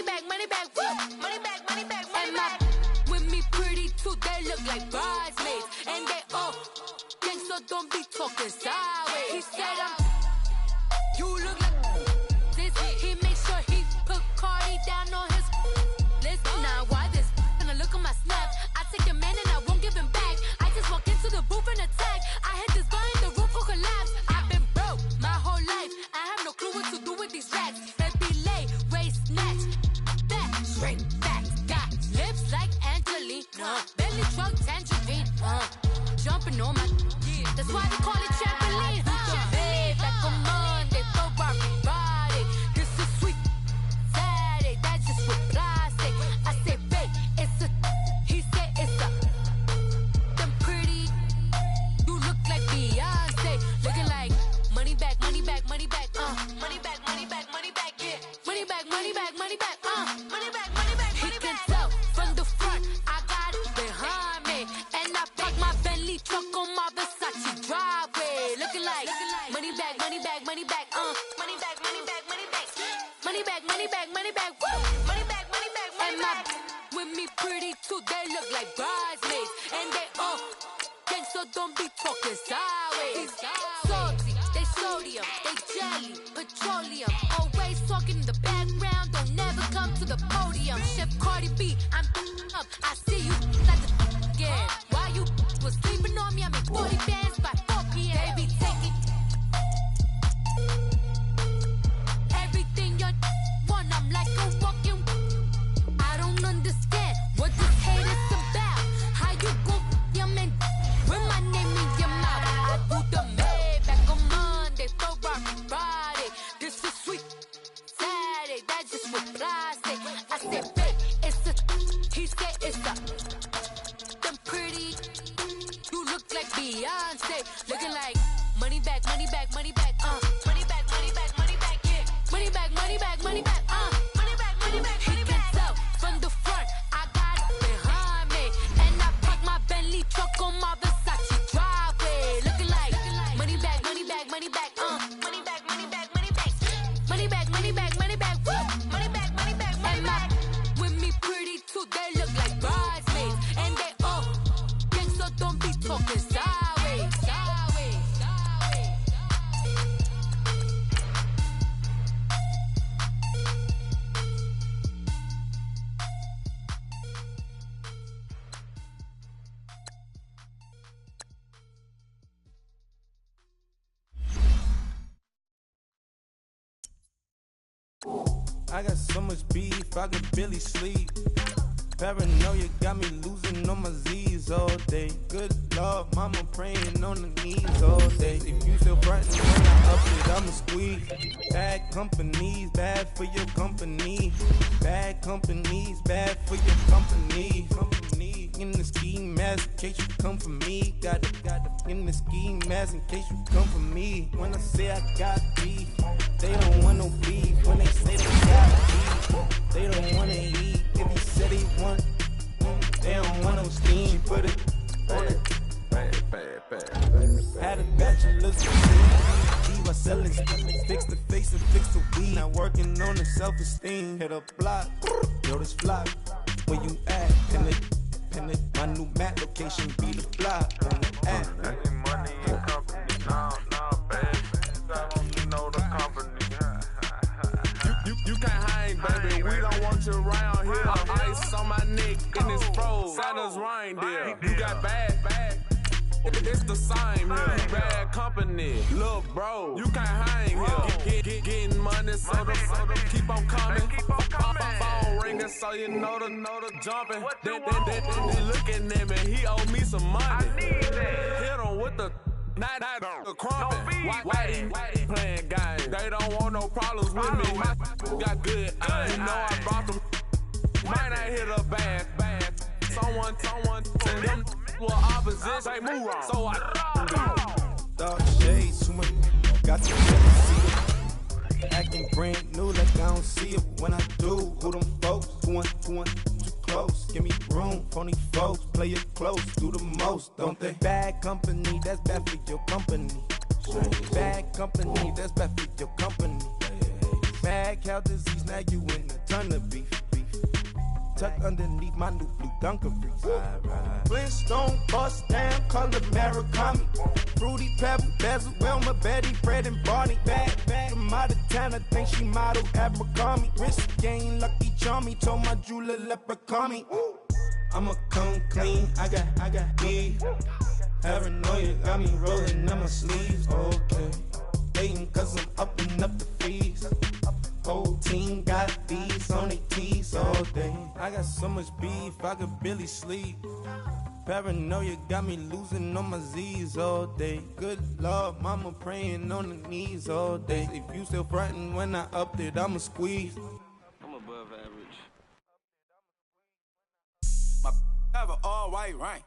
money back, woo. Money back, money back, money back. With me pretty too, they look like bridesmaids. And they all gang, so don't be talking sideways. He said you look like this. He make sure he put Cardi down on his list. Now why this? Gonna look at my snap. I take your man and I won't give him back. I just walk into the booth and attack. I hit this guy in the roof will collapse. I've been broke my whole life. I have no clue what to do with these rats. Baby lay, waist snatch, back, straight back. Got lips like Angelina, belly truck tangerine. Jumping on my, that's why they call it trampoline. Babe, back on Monday, throw rock body. This is sweet Saturday, that's just with plastic. I say, babe, it's a, he said it's a. Them pretty, you look like Beyonce, looking like money back, money back, money back, money back, money back, money back, yeah, money back, money back, money back, money back, money back. He can tell from the front, I got it behind me, and I park my Bentley truck on my Versace driveway, looking like money back, money back, money back, money back, money back, money back, money back, money back, money back, woo, money back, money back, money back. With me pretty too, they look like bridesmaids, and they all gang, so don't be talking sideways. Salty, they sodium, they jelly, petroleum, always talking in the background, don't never come to the podium. Chef Cardi B, I'm up, I see you like the again. Why you was sleeping on me? I make 40 bands by 4 p.m. Baby, take it. Everything you want, I'm like a walking. I don't understand what this hate is about. How you go, your man, with my name in your mouth. I do the Maybach on Monday, throw rock Friday. This is sweet Saturday, that's just with plastic. I said, babe, it's a, he said it's a. Them pretty, you look like Beyonce, looking like money back, money back, money back, money back, money back, money back, yeah, money back, money back, money back, money back, money back, money back. He can tell from the front, I got it behind me, and I park my Bentley truck on my Versace driveway, looking like money back, money back, money back, money back, money back, money back, money back, money back, money back, woo, money back, money back, money back. With me pretty too, they look like bridesmaids, and they all gang, so don't be talking sideways, sideways, sideways. I got so much beef, I could barely sleep. Paranoia got me losing on my Z's all day. Good Lord, mama praying on the knees all day. If you feel frightened when I up it, I'ma squeeze. Bad companies, bad for your company. Bad companies, bad for your company. In the ski mask, in case you come for me. Got it in the ski mask, in case you come for me. When I say I got beef, they don't want no beef. When they say they got beef, they don't wanna eat. If you said they want, they don't want no steam. Put it on it. Had a bachelor's degree, I selling, fix the face and fix the weed. Now working on the self-esteem. Hit a block, yo this block. Where you at? Pin it. My new map location be the block on the app. Money and company, no, baby. I don't know the company. You can't hang, baby. We don't want you around here. Ice on my neck in this froze. Santa's reindeer. You got bad. It's the same here. Bad company. Look, bro, you can't hang here. Getting money, so the keep on coming. Phone ringing, so you know the jumping. They looking at me, he owe me some money. Hit him with the night the crumping. Why they playing games? They don't want no problems with me. My got good. You know I brought them. Might not hit a bad. Someone, them were opposition. They move wrong, so I Dark shades, too much. Got to see it. Acting brand new, like I don't see it. When I do, who them folks? Who want too close? Give me room, phony folks. Play it close, do the most, don't they? Bad company, that's bad for your company. Bad company, that's bad for your company. Bad mad cow disease, now you in a ton of beef. Tuck underneath my new blue Dunkaroos. Flintstone bust down, color Murakami. Fruity Pebble, Basil, Wilma, Betty, Fred, and Barney. Bad from out of town, I think she model Abercrombie. Wrist game, Lucky Charmy, told my jeweler leprechaun. I'ma come clean, I got beef. Paranoia got me rolling on my sleeves, okay. Hating cause I'm upping up the fees. Whole team got these on their tees all day. I got so much beef, I could barely sleep. Paranoia got me losing on my Z's all day. Good Lord, mama praying on the knees all day. If you still frontin' when I upped it, I'ma squeeze. I'm above average. My have an all white rank.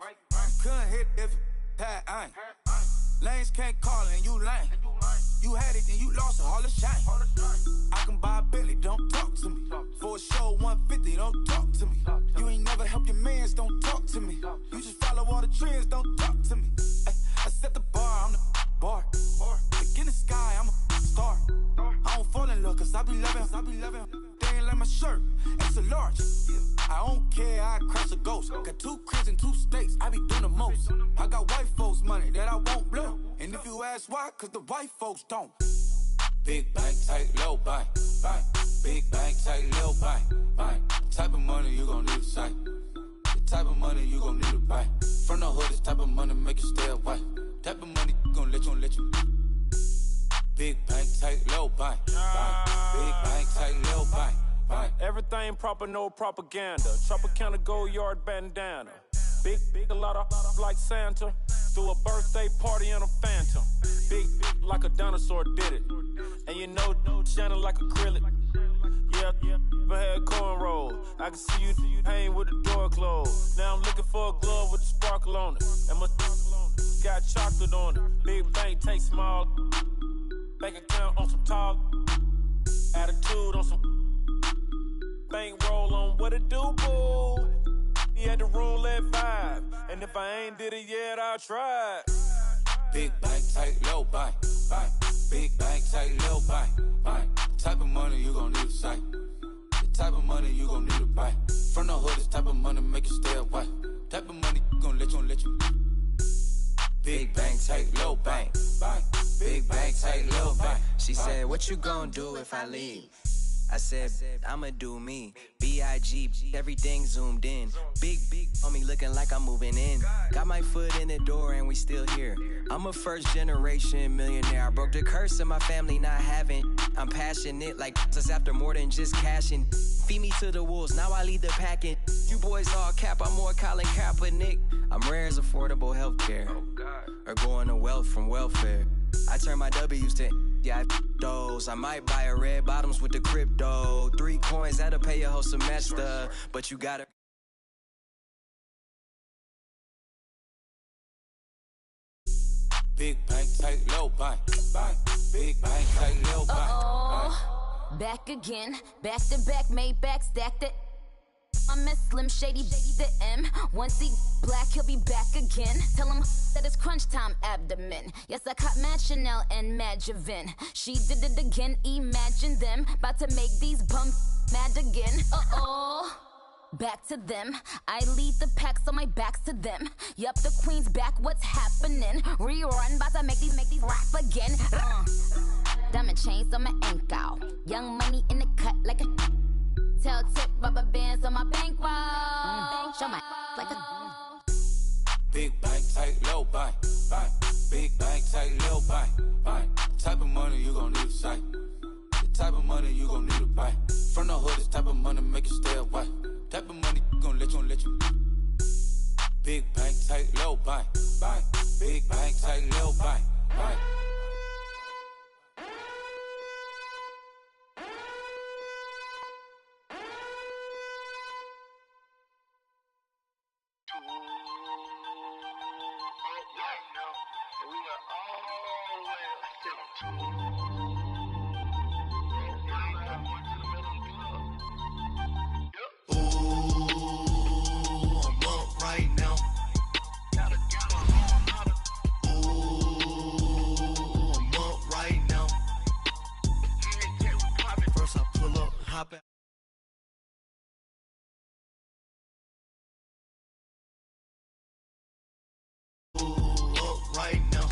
Couldn't hit if had ain't. Lanes can't call and you lame. You had it and you lost it, all the shame. I can buy a Billy, don't talk to me. For a show 150, don't talk to me. You ain't never help your mans, don't talk to me. You just follow all the trends, don't talk to me. I set the bar, I'm the bar. Look in the sky, I'm a star. I don't fall in love cause I be loving. They ain't like my shirt, it's a large. I don't care, I crash a ghost. Got 2 cribs in 2 states, I be doing the most. I got white folks money that I won't blow. And if you ask why, cause the white folks don't. Big bank, tight, low bank. Big bank, tight, low bank. Type of money you gon' need to sight. The type of money you gon' need to buy. From the hood, this type of money make you stay away. Type of money gon' let you. Big bank, tight, low bank. Big bank, tight, low bank. Everything proper, no propaganda. Tropicana gold yard bandana. Big, a lot of like Santa. Threw a birthday party in a phantom. Big like a dinosaur did it. And you know, shining like acrylic. Yeah, I had cornrow. I can see you hang with the door closed. Now I'm looking for a glove with a sparkle on it. And my got chocolate on it. Big bank, take small. Bank account on some tall. Attitude on some. Bank roll on what it do, boo. He had the roulette vibe. And if I ain't did it yet, I'll try. Big bank, tight, low bank. Big bank, tight, low bank. Type of money you gon' need to sight. The type of money you gon' need to buy. From the hood, this type of money make you stay away. Type of money gon' let you. Big bank, tight, low bank. Big bank, tight, low bank. She said, what you gon' do if I leave? I said, I'ma do me. B.I.G. Everything zoomed in. Big on me looking like I'm moving in. Got my foot in the door and we still here. I'm a first generation millionaire. I broke the curse of my family not having. I'm passionate like just after more than just cashing. Feed me to the wolves, now I lead the packing. You boys all cap, I'm more Colin Kaepernick. I'm rare as affordable healthcare. Or going to wealth from welfare. I turn my W's to those. I might buy a red bottoms with the crypto. 3 coins, that'll pay your whole semester. But you gotta. Big bank, tight, low bank. Big bank, tight, low bank. Back again, back to back, made back, stacked it. I miss Slim Shady, the M. Once he black, he'll be back again. Tell him that it's crunch time abdomen. Yes, I caught Mad Chanel and Mad Javin. She did it again, imagine them. About to make these bums mad again. Back to them. I lead the pack, so my back's to them. Yup, the queen's back, what's happening? Rerun, about to make these rap again. Diamond chains on my ankle. Young money in the cut like a tell tip rubber bands on my bankroll. Show my like a Big bank, tight, low bank. Big bank, tight, low bank. Type of money you gon' need to sight. The type of money you gon' need to buy. From the hood, this type of money make you stay away. Type of money gon' let you. Big bank, tight, low bank. Big bank, tight, low bank. hop out. Right now.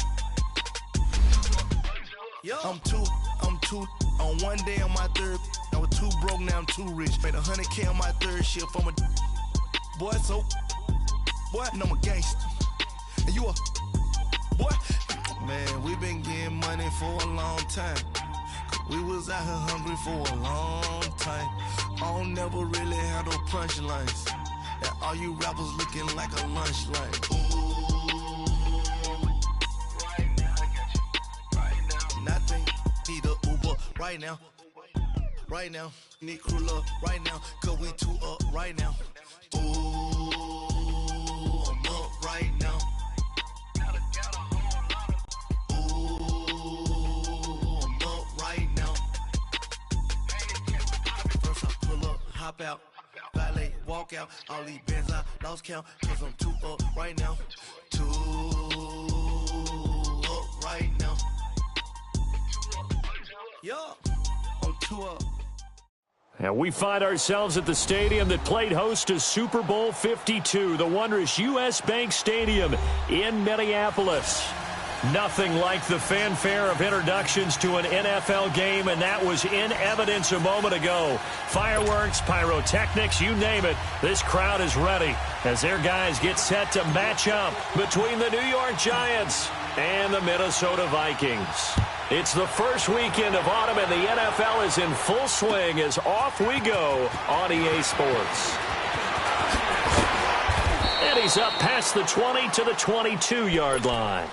I'm too on one day on my third. I was too broke, now I'm too rich. Made 100K on my third shift. I'm a boy, so boy, and I'm a gangster. And you a boy. Man, we been getting money for a long time. We was out here hungry for a long time. I don't never really have no punchlines. And all you rappers looking like a lunch line. Nothing, need a Uber right now. Right now, need crew love right now. Cause we two up right now. Ooh, I'm up right now. Ooh, I'm up right now. First I pull up, hop out, valet, walk out. All these bands I lost count. Cause I'm two up right now. Two up right now. Yeah, I'm two up. And we find ourselves at the stadium that played host to Super Bowl 52, the wondrous U.S. Bank Stadium in Minneapolis. Nothing like the fanfare of introductions to an NFL game, and that was in evidence a moment ago. Fireworks, pyrotechnics, you name it, this crowd is ready as their guys get set to match up between the New York Giants and the Minnesota Vikings. It's the first weekend of autumn, and the NFL is in full swing as off we go on EA Sports. And he's up past the 20 to the 22-yard line.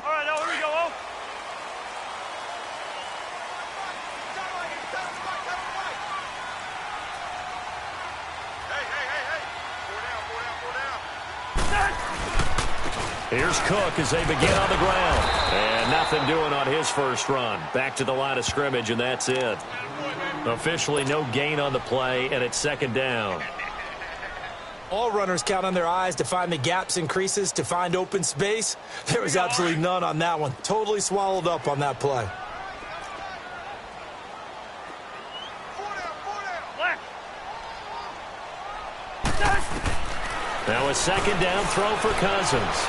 All right, now here we go. Here's Cook as they begin on the ground. And nothing doing on his first run. Back to the line of scrimmage, and that's it. Officially no gain on the play, and it's second down. All runners count on their eyes to find the gaps and creases, to find open space. There was absolutely none on that one. Totally swallowed up on that play. Now a second down throw for Cousins.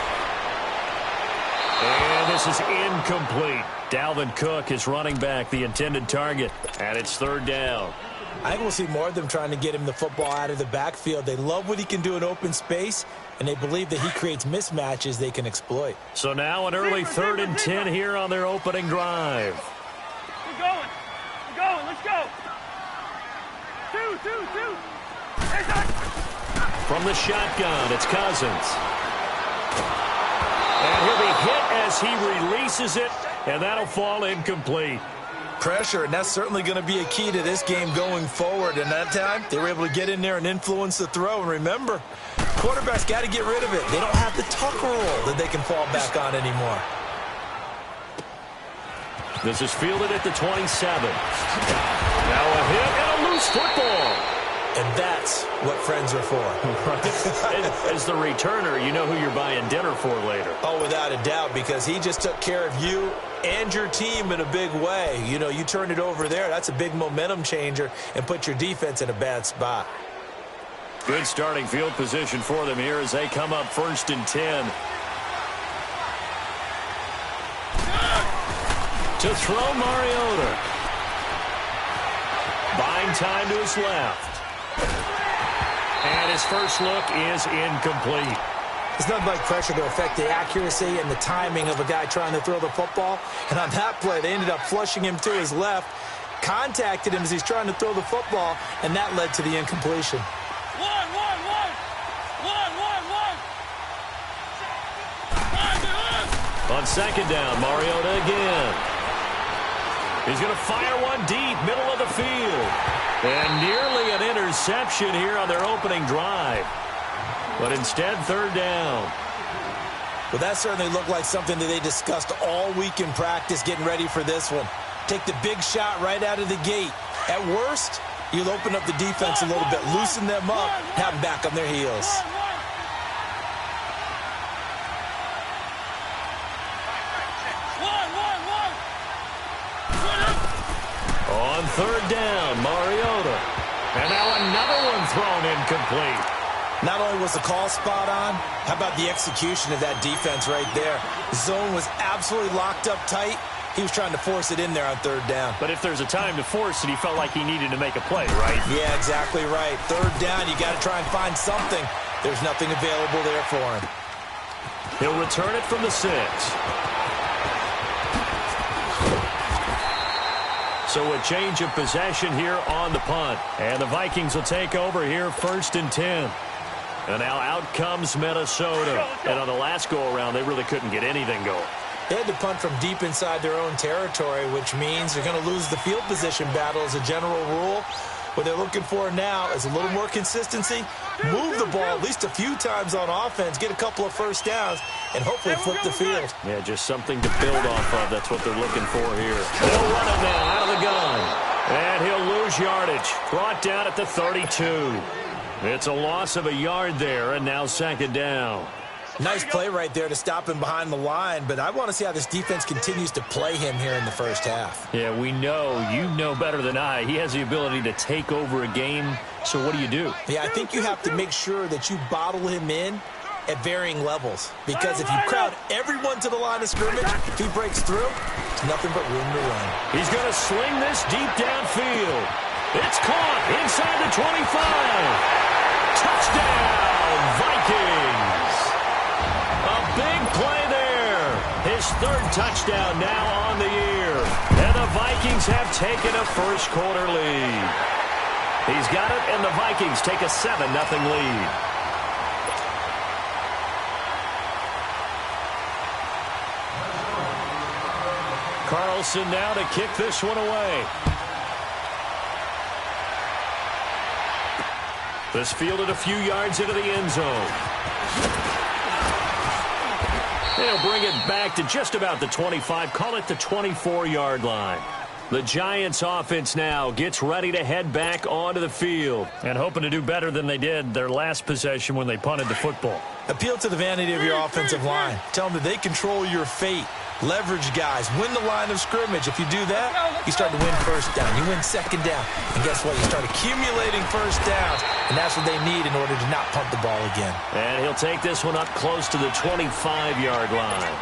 And this is incomplete. Dalvin Cook is running back the intended target, and it's third down. I think we'll see more of them trying to get him the football out of the backfield. They love what he can do in open space, and they believe that he creates mismatches they can exploit. So now an early 3rd and 10 here on their opening drive. We're going. Let's go. Two. From the shotgun, it's Cousins. And he'll be hit as he releases it, and that'll fall incomplete. Pressure, and that's certainly going to be a key to this game going forward. And that time, they were able to get in there and influence the throw. And remember, quarterbacks got to get rid of it. They don't have the tuck roll that they can fall back on anymore. This is fielded at the 27. Now a hit and a loose football. And that's what friends are for. As the returner, you know who you're buying dinner for later. Oh, without a doubt, because he just took care of you and your team in a big way. You know, you turned it over there. That's a big momentum changer and put your defense in a bad spot. Good starting field position for them here as they come up 1st and 10. To throw Mariota. Buying time to his left. And his first look is incomplete. It's nothing like pressure to affect the accuracy and the timing of a guy trying to throw the football. And on that play, they ended up flushing him to his left, contacted him as he's trying to throw the football, and that led to the incompletion. One. On second down, Mariota again. He's going to fire one deep, middle of the field. And nearly an interception here on their opening drive. But instead, third down. Well, that certainly looked like something that they discussed all week in practice getting ready for this one. Take the big shot right out of the gate. At worst, you'll open up the defense a little bit, loosen them up, have them back on their heels. One. on third down, Mariota. And now another one thrown incomplete. Not only was the call spot on, how about the execution of that defense right there? The zone was absolutely locked up tight. He was trying to force it in there on third down. But if there's a time to force it, he felt like he needed to make a play, right? Yeah, exactly right. Third down, you got to try and find something. There's nothing available there for him. He'll return it from the 6. So a change of possession here on the punt. And the Vikings will take over here 1st and 10. And now out comes Minnesota. And on the last go-around, they really couldn't get anything going. They had to punt from deep inside their own territory, which means they're going to lose the field position battle as a general rule. What they're looking for now is a little more consistency, move the ball at least a few times on offense, get a couple of first downs, and hopefully flip the field. Yeah, just something to build off of. That's what they're looking for here. They'll run it now out of the gun. And he'll lose yardage. Brought down at the 32. It's a loss of a yard there, and now 2nd down. Nice play right there to stop him behind the line, but I want to see how this defense continues to play him here in the first half. Yeah, we know. You know better than I. He has the ability to take over a game, so what do? Yeah, I think you have to make sure that you bottle him in at varying levels, because if you crowd everyone to the line of scrimmage, if he breaks through, it's nothing but room to run. He's going to sling this deep downfield. It's caught inside the 25. Touchdown, Vikings. A big play there. His 3rd touchdown now on the year. And the Vikings have taken a first-quarter lead. He's got it, and the Vikings take a 7-0 lead. Carlson now to kick this one away. This fielded a few yards into the end zone. They'll bring it back to just about the 25. Call it the 24-yard line. The Giants offense now gets ready to head back onto the field and hoping to do better than they did their last possession when they punted the football. Appeal to the vanity of your offensive line. Tell them that they control your fate. Leverage guys. Win the line of scrimmage. If you do that, you start to win first down. You win 2nd down. And guess what? You start accumulating first downs. And that's what they need in order to not punt the ball again. And he'll take this one up close to the 25-yard line.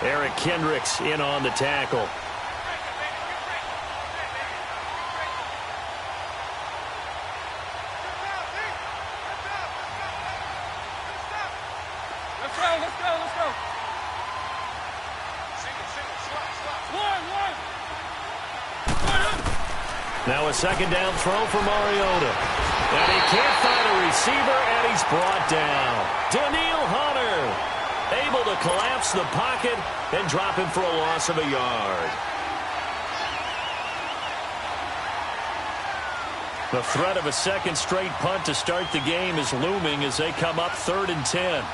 Eric Kendricks in on the tackle. Now a 2nd down throw for Mariota. And he can't find a receiver, and he's brought down. Daniil Hunter able to collapse the pocket and drop him for a loss of a yard. The threat of a 2nd straight punt to start the game is looming as they come up 3rd and 10.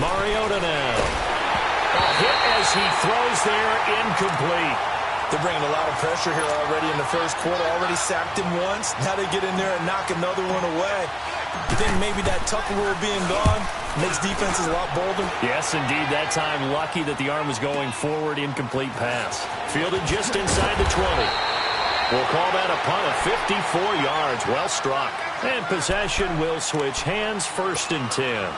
Mariota now. A hit as he throws there, incomplete. They're bringing a lot of pressure here already in the first quarter. Already sacked him once. Now they get in there and knock another one away. You think maybe that Tucker rule being gone makes defenses a lot bolder? Yes, indeed. That time, lucky that the arm was going forward. Incomplete pass. Fielded just inside the 20. We'll call that a punt of 54 yards. Well struck. And possession will switch hands, 1st and 10.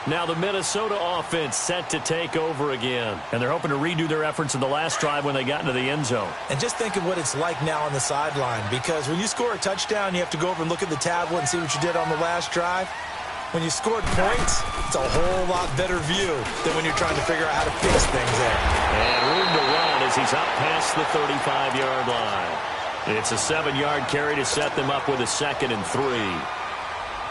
Now the Minnesota offense set to take over again. And they're hoping to redo their efforts in the last drive when they got into the end zone. And just think of what it's like now on the sideline. Because when you score a touchdown, you have to go over and look at the tablet and see what you did on the last drive. When you scored points, it's a whole lot better view than when you're trying to figure out how to fix things there. And room to run as he's up past the 35-yard line. It's a 7-yard carry to set them up with a 2nd and 3.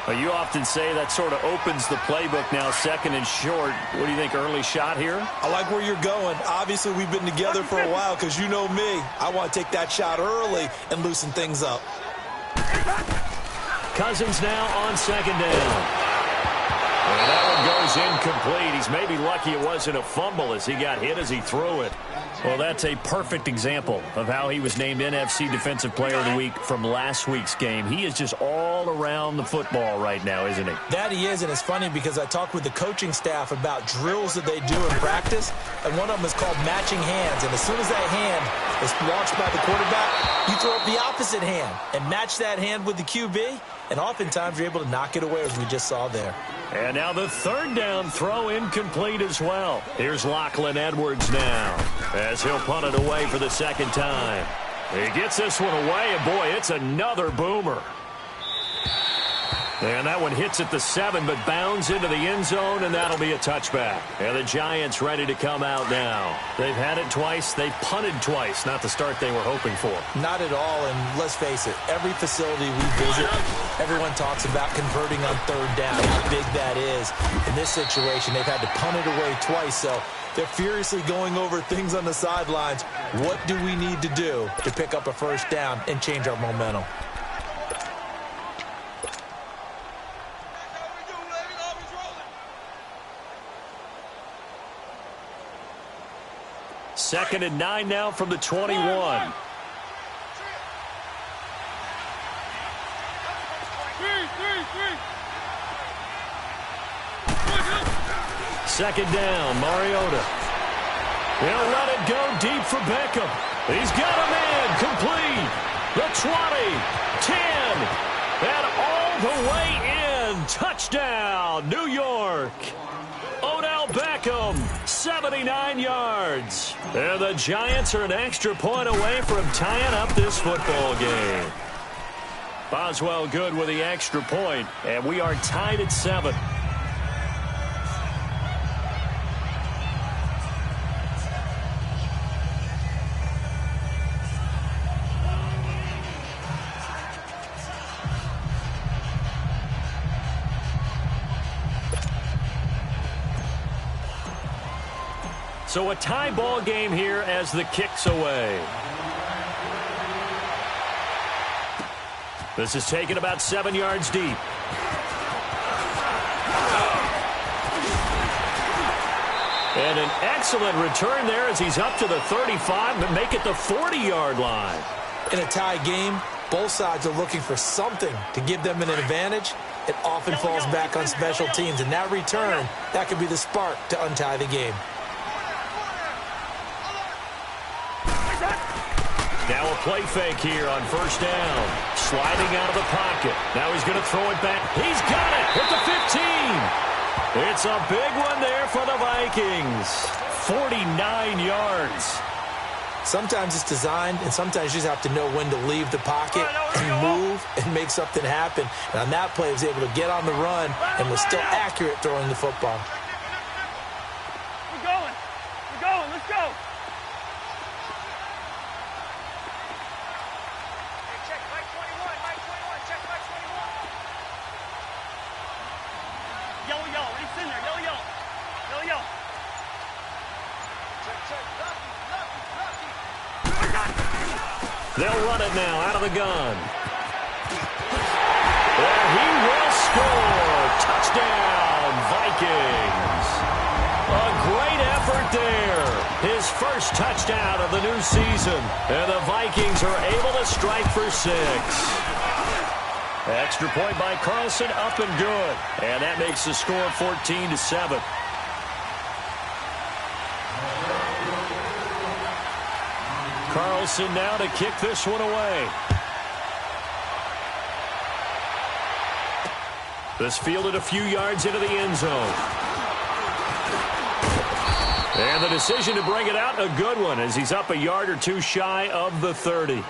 Well, you often say that sort of opens the playbook now, 2nd and short. What do you think, early shot here? I like where you're going. Obviously, we've been together for a while because you know me. I want to take that shot early and loosen things up. Cousins now on 2nd down. And that one goes incomplete. He's maybe lucky it wasn't a fumble as he got hit as he threw it. Well, that's a perfect example of how he was named NFC Defensive Player of the Week from last week's game. He is just all around the football right now, isn't he? That he is, and it's funny because I talked with the coaching staff about drills that they do in practice, and one of them is called matching hands. And as soon as that hand is launched by the quarterback, you throw up the opposite hand and match that hand with the QB, and oftentimes you're able to knock it away, as we just saw there. And now the third down throw incomplete as well. Here's Lachlan Edwards now as he'll punt it away for the second time. He gets this one away, and boy, it's another boomer. And that one hits at the 7, but bounds into the end zone, and that'll be a touchback. And the Giants ready to come out now. They've had it twice. They've punted twice. Not the start they were hoping for. Not at all, and let's face it, every facility we visit, everyone talks about converting on third down, how big that is. In this situation, they've had to punt it away twice, so they're furiously going over things on the sidelines. What do we need to do to pick up a first down and change our momentum? Second and 9 now from the 21. Second down, Mariota. He'll let it go deep for Beckham. He's got a man complete. The 20, 10, and all the way in. Touchdown, New York. Odell Beckham, 79 yards. And the Giants are an extra point away from tying up this football game. Boswell good with the extra point, and we are tied at 7. So a tie ball game here as the kick's away. This is taken about 7 yards deep. And an excellent return there as he's up to the 35, but make it the 40-yard line. In a tie game, both sides are looking for something to give them an advantage. It often falls back on special teams, and that return, that could be the spark to untie the game. Now a play fake here on first down. Sliding out of the pocket. Now he's going to throw it back. He's got it at the 15. It's a big one there for the Vikings. 49 yards. Sometimes it's designed, and sometimes you just have to know when to leave the pocket and move and make something happen. And on that play, he was able to get on the run and was still accurate throwing the football. We're going. We're going. Let's go. They'll run it now out of the gun. And he will score. Touchdown, Vikings. A great effort there. His first touchdown of the new season. And the Vikings are able to strike for 6. Extra point by Carlson, up and good. And that makes the score 14-7. Carlson now to kick this one away. This fielded a few yards into the end zone. And the decision to bring it out, a good one, as he's up a yard or two shy of the 30.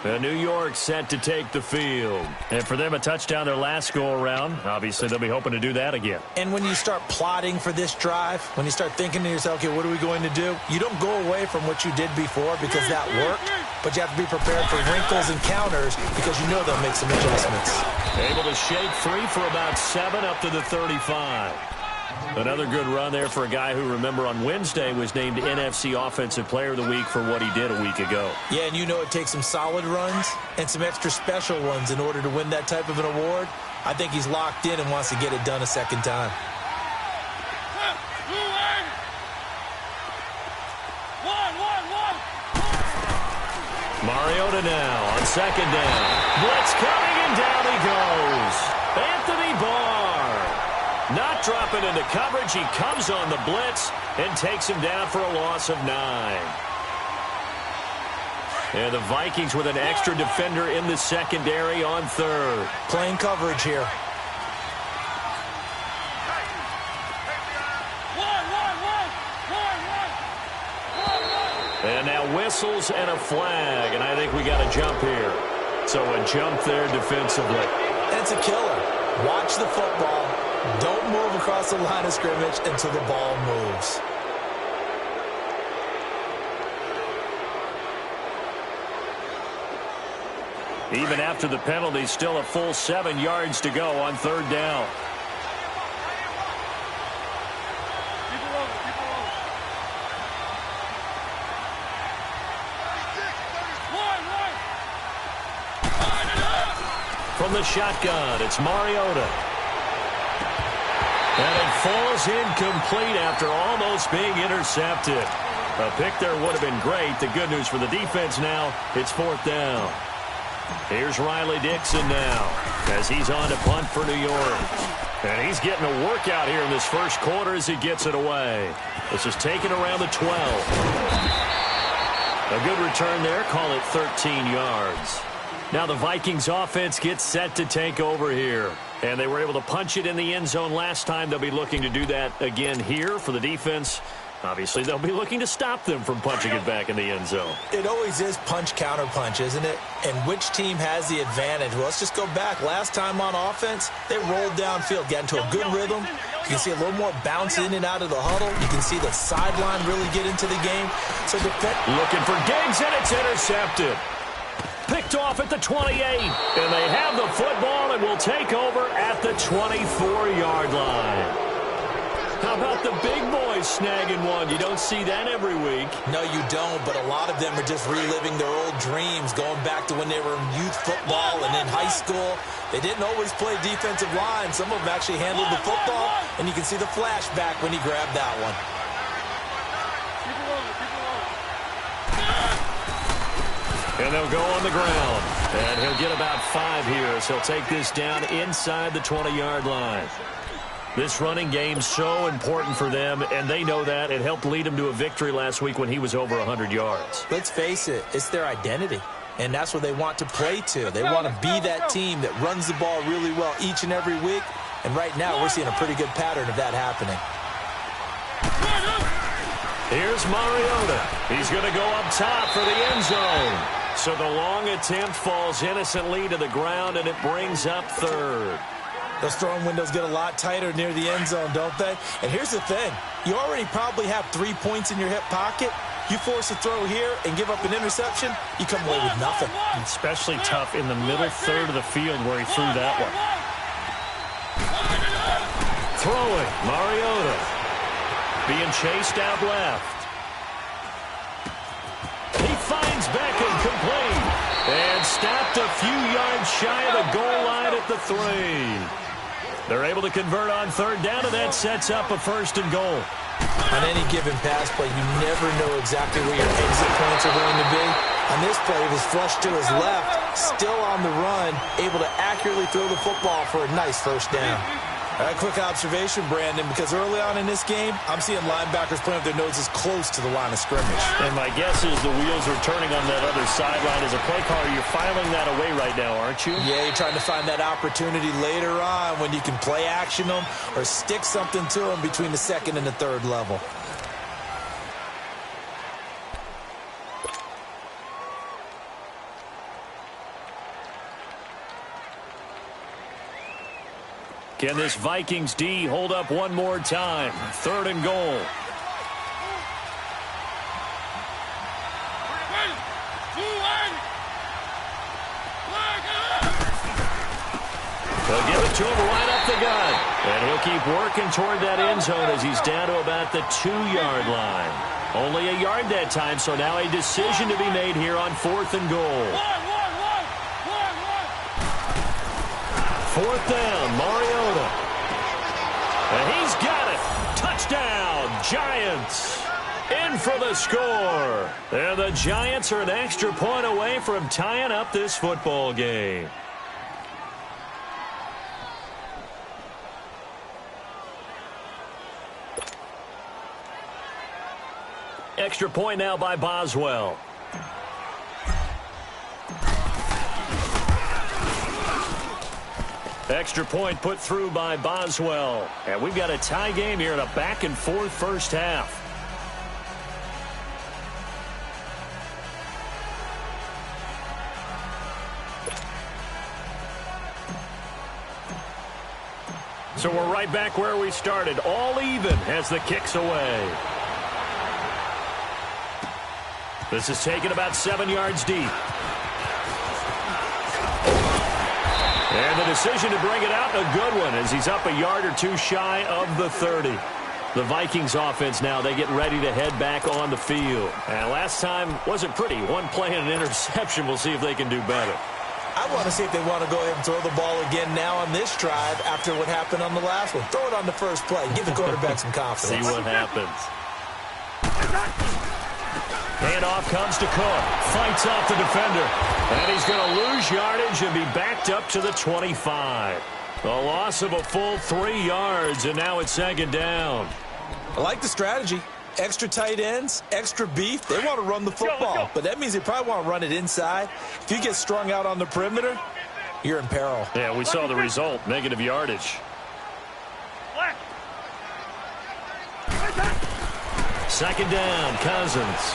And New York set to take the field. And for them, a touchdown their last go-around. Obviously, they'll be hoping to do that again. And when you start plotting for this drive, when you start thinking to yourself, okay, what are we going to do? You don't go away from what you did before because that worked, but you have to be prepared for wrinkles and counters because you know they'll make some adjustments. Able to shake free for about 7 up to the 35. Another good run there for a guy who, remember, on Wednesday was named NFC Offensive Player of the Week for what he did a week ago. Yeah, and you know it takes some solid runs and some extra special ones in order to win that type of an award. I think he's locked in and wants to get it done a second time. Mariota now on second down. Blitz coming, and down he goes. Anthony Barr. Not dropping into coverage. He comes on the blitz and takes him down for a loss of 9. And the Vikings with an extra defender in the secondary on third. Playing coverage here. And now whistles and a flag, and I think we got a jump here. So a jump there defensively. It's a killer. Watch the football. Don't move across the line of scrimmage until the ball moves. Even after the penalty, still a full 7 yards to go on third down. From the shotgun, it's Mariota. And it falls incomplete after almost being intercepted. A pick there would have been great. The good news for the defense now, it's fourth down. Here's Riley Dixon now as he's on to punt for New York. And he's getting a workout here in this first quarter as he gets it away. This is taken around the 12. A good return there. Call it 13 yards. Now the Vikings offense gets set to take over here. And they were able to punch it in the end zone last time. They'll be looking to do that again here for the defense. Obviously, they'll be looking to stop them from punching it back in the end zone. It always is punch-counter-punch, isn't it? And which team has the advantage? Well, let's just go back. Last time on offense, they rolled downfield, got into a good rhythm. You can see a little more bounce in and out of the huddle. You can see the sideline really get into the game. So looking for Diggs, and it's intercepted. Picked off at the 28. And they have the football and will take over at the 24-yard line. How about the big boys snagging one? You don't see that every week. No, you don't, but a lot of them are just reliving their old dreams, going back to when they were in youth football and in high school. They didn't always play defensive line. Some of them actually handled the football, and you can see the flashback when he grabbed that one. And they'll go on the ground. And he'll get about 5 here, so he'll take this down inside the 20-yard line. This running game's so important for them, and they know that. It helped lead them to a victory last week when he was over 100 yards. Let's face it, it's their identity, and that's what they want to play to. They want to be that team that runs the ball really well each and every week, and right now we're seeing a pretty good pattern of that happening. Here's Mariota. He's going to go up top for the end zone. So the long attempt falls innocently to the ground, and it brings up third. Those throwing windows get a lot tighter near the end zone, don't they? And here's the thing. You already probably have 3 points in your hip pocket. You force a throw here and give up an interception, you come away with nothing. Especially tough in the middle third of the field where he threw that one. Throwing, Mariota. Being chased out left. He finds Beckham complete. And stopped a few yards shy of the goal line at the 3. They're able to convert on third down, and that sets up a 1st and goal. On any given pass play, you never know exactly where your exit points are going to be. On this play, it was flushed to his left, still on the run, able to accurately throw the football for a nice 1st down. A quick observation, Brandon, because early on in this game, I'm seeing linebackers playing with their noses close to the line of scrimmage. And my guess is the wheels are turning on that other sideline. As a play caller, you're filing that away right now, aren't you? Yeah, you're trying to find that opportunity later on when you can play action them or stick something to them between the 2nd and the 3rd level. Can this Vikings D hold up one more time? 3rd and goal. They'll give it to him right up the gut. And he'll keep working toward that end zone as he's down to about the 2-yard line. Only a yard that time, so now a decision to be made here on 4th and goal. 4th down, Mariota. And he's got it. Touchdown, Giants. in for the score. And the Giants are an extra point away from tying up this football game. Extra point now by Boswell. Extra point put through by Boswell. And we've got a tie game here in a back-and-forth first half. So we're right back where we started. All even as the kick's away. This is taken about 7 yards deep. And the decision to bring it out, a good one, as he's up a yard or two shy of the 30. The Vikings offense now, they get ready to head back on the field. And last time wasn't pretty. One play and an interception. We'll see if they can do better. I want to see if they want to go ahead and throw the ball again now on this drive after what happened on the last one. Throw it on the first play. Give the quarterback some confidence. See what happens. Handoff comes to Cook. Fights off the defender. And he's going to lose yardage and be backed up to the 25. A loss of a full 3 yards, and now it's second down. I like the strategy. Extra tight ends, extra beef. They want to run the football, but that means they probably want to run it inside. If you get strung out on the perimeter, you're in peril. Yeah, we saw the result, negative yardage. Second down, Cousins.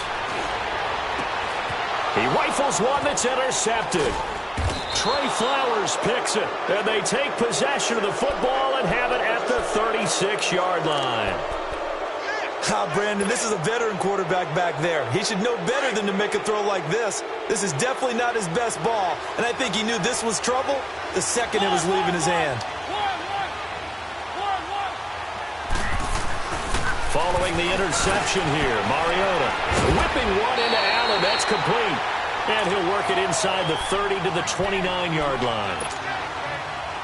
He rifles one that's intercepted. Trey Flowers picks it, and they take possession of the football and have it at the 36-yard line. Brandon, this is a veteran quarterback back there. He should know better than to make a throw like this. This is definitely not his best ball, and I think he knew this was trouble the second it was leaving his hand. Following the interception here, Mariota whipping one into Allen. That's complete. And he'll work it inside the 30 to the 29-yard line.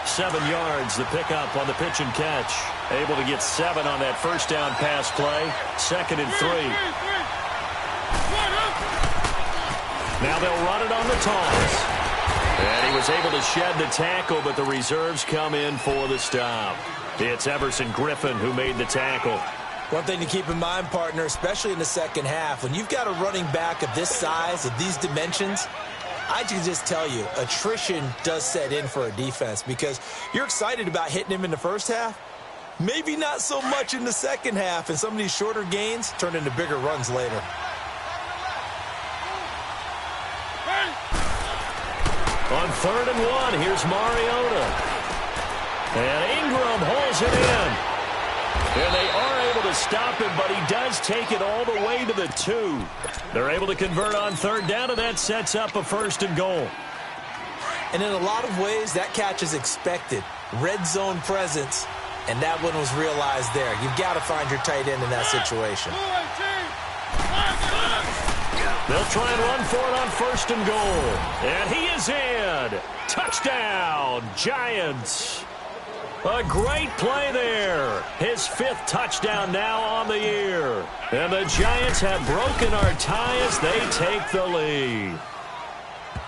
7 yards, the pickup on the pitch and catch. Able to get 7 on that first down pass play. 2nd and 3. Now they'll run it on the toss. And he was able to shed the tackle, but the reserves come in for the stop. It's Everson Griffin who made the tackle. One thing to keep in mind, partner, especially in the second half, when you've got a running back of this size, of these dimensions, I can just tell you, attrition does set in for a defense because you're excited about hitting him in the first half. Maybe not so much in the second half, and some of these shorter gains turn into bigger runs later. On 3rd and 1, here's Mariota. And Ingram holds it in. And they are able to stop him, but he does take it all the way to the 2. They're able to convert on 3rd down, and that sets up a 1st and goal. And in a lot of ways, that catch is expected. Red zone presence, and that one was realized there. You've got to find your tight end in that situation. They'll try and run for it on 1st and goal. And he is in. Touchdown, Giants. A great play there. His 5th touchdown now on the year. And the Giants have broken our tie as they take the lead.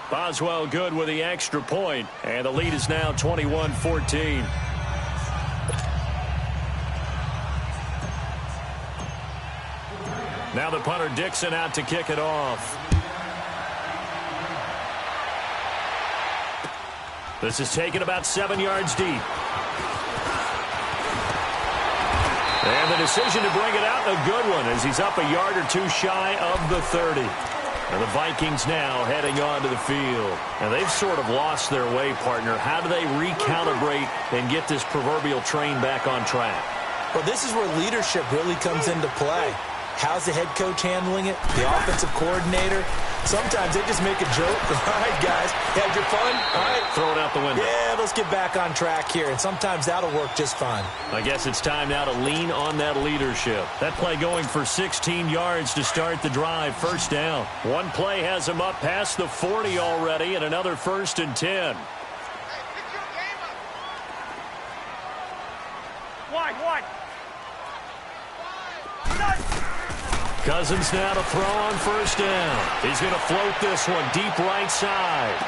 Boswell good with the extra point, and the lead is now 21-14. Now the punter Dixon out to kick it off. This is taken about 7 yards deep. And the decision to bring it out, a good one, as he's up a yard or two shy of the 30. And the Vikings now heading onto the field. And they've sort of lost their way, partner. How do they recalibrate and get this proverbial train back on track? Well, this is where leadership really comes into play. How's the head coach handling it? The offensive coordinator? Sometimes they just make a joke. All right, guys, had your fun? All right. Throw it out the window. Yeah, let's get back on track here. And sometimes that'll work just fine. I guess it's time now to lean on that leadership. That play going for 16 yards to start the drive. 1st down. One play has him up past the 40 already, and another 1st and 10. Wide. Cousins now to throw on first down. He's going to float this one deep right side.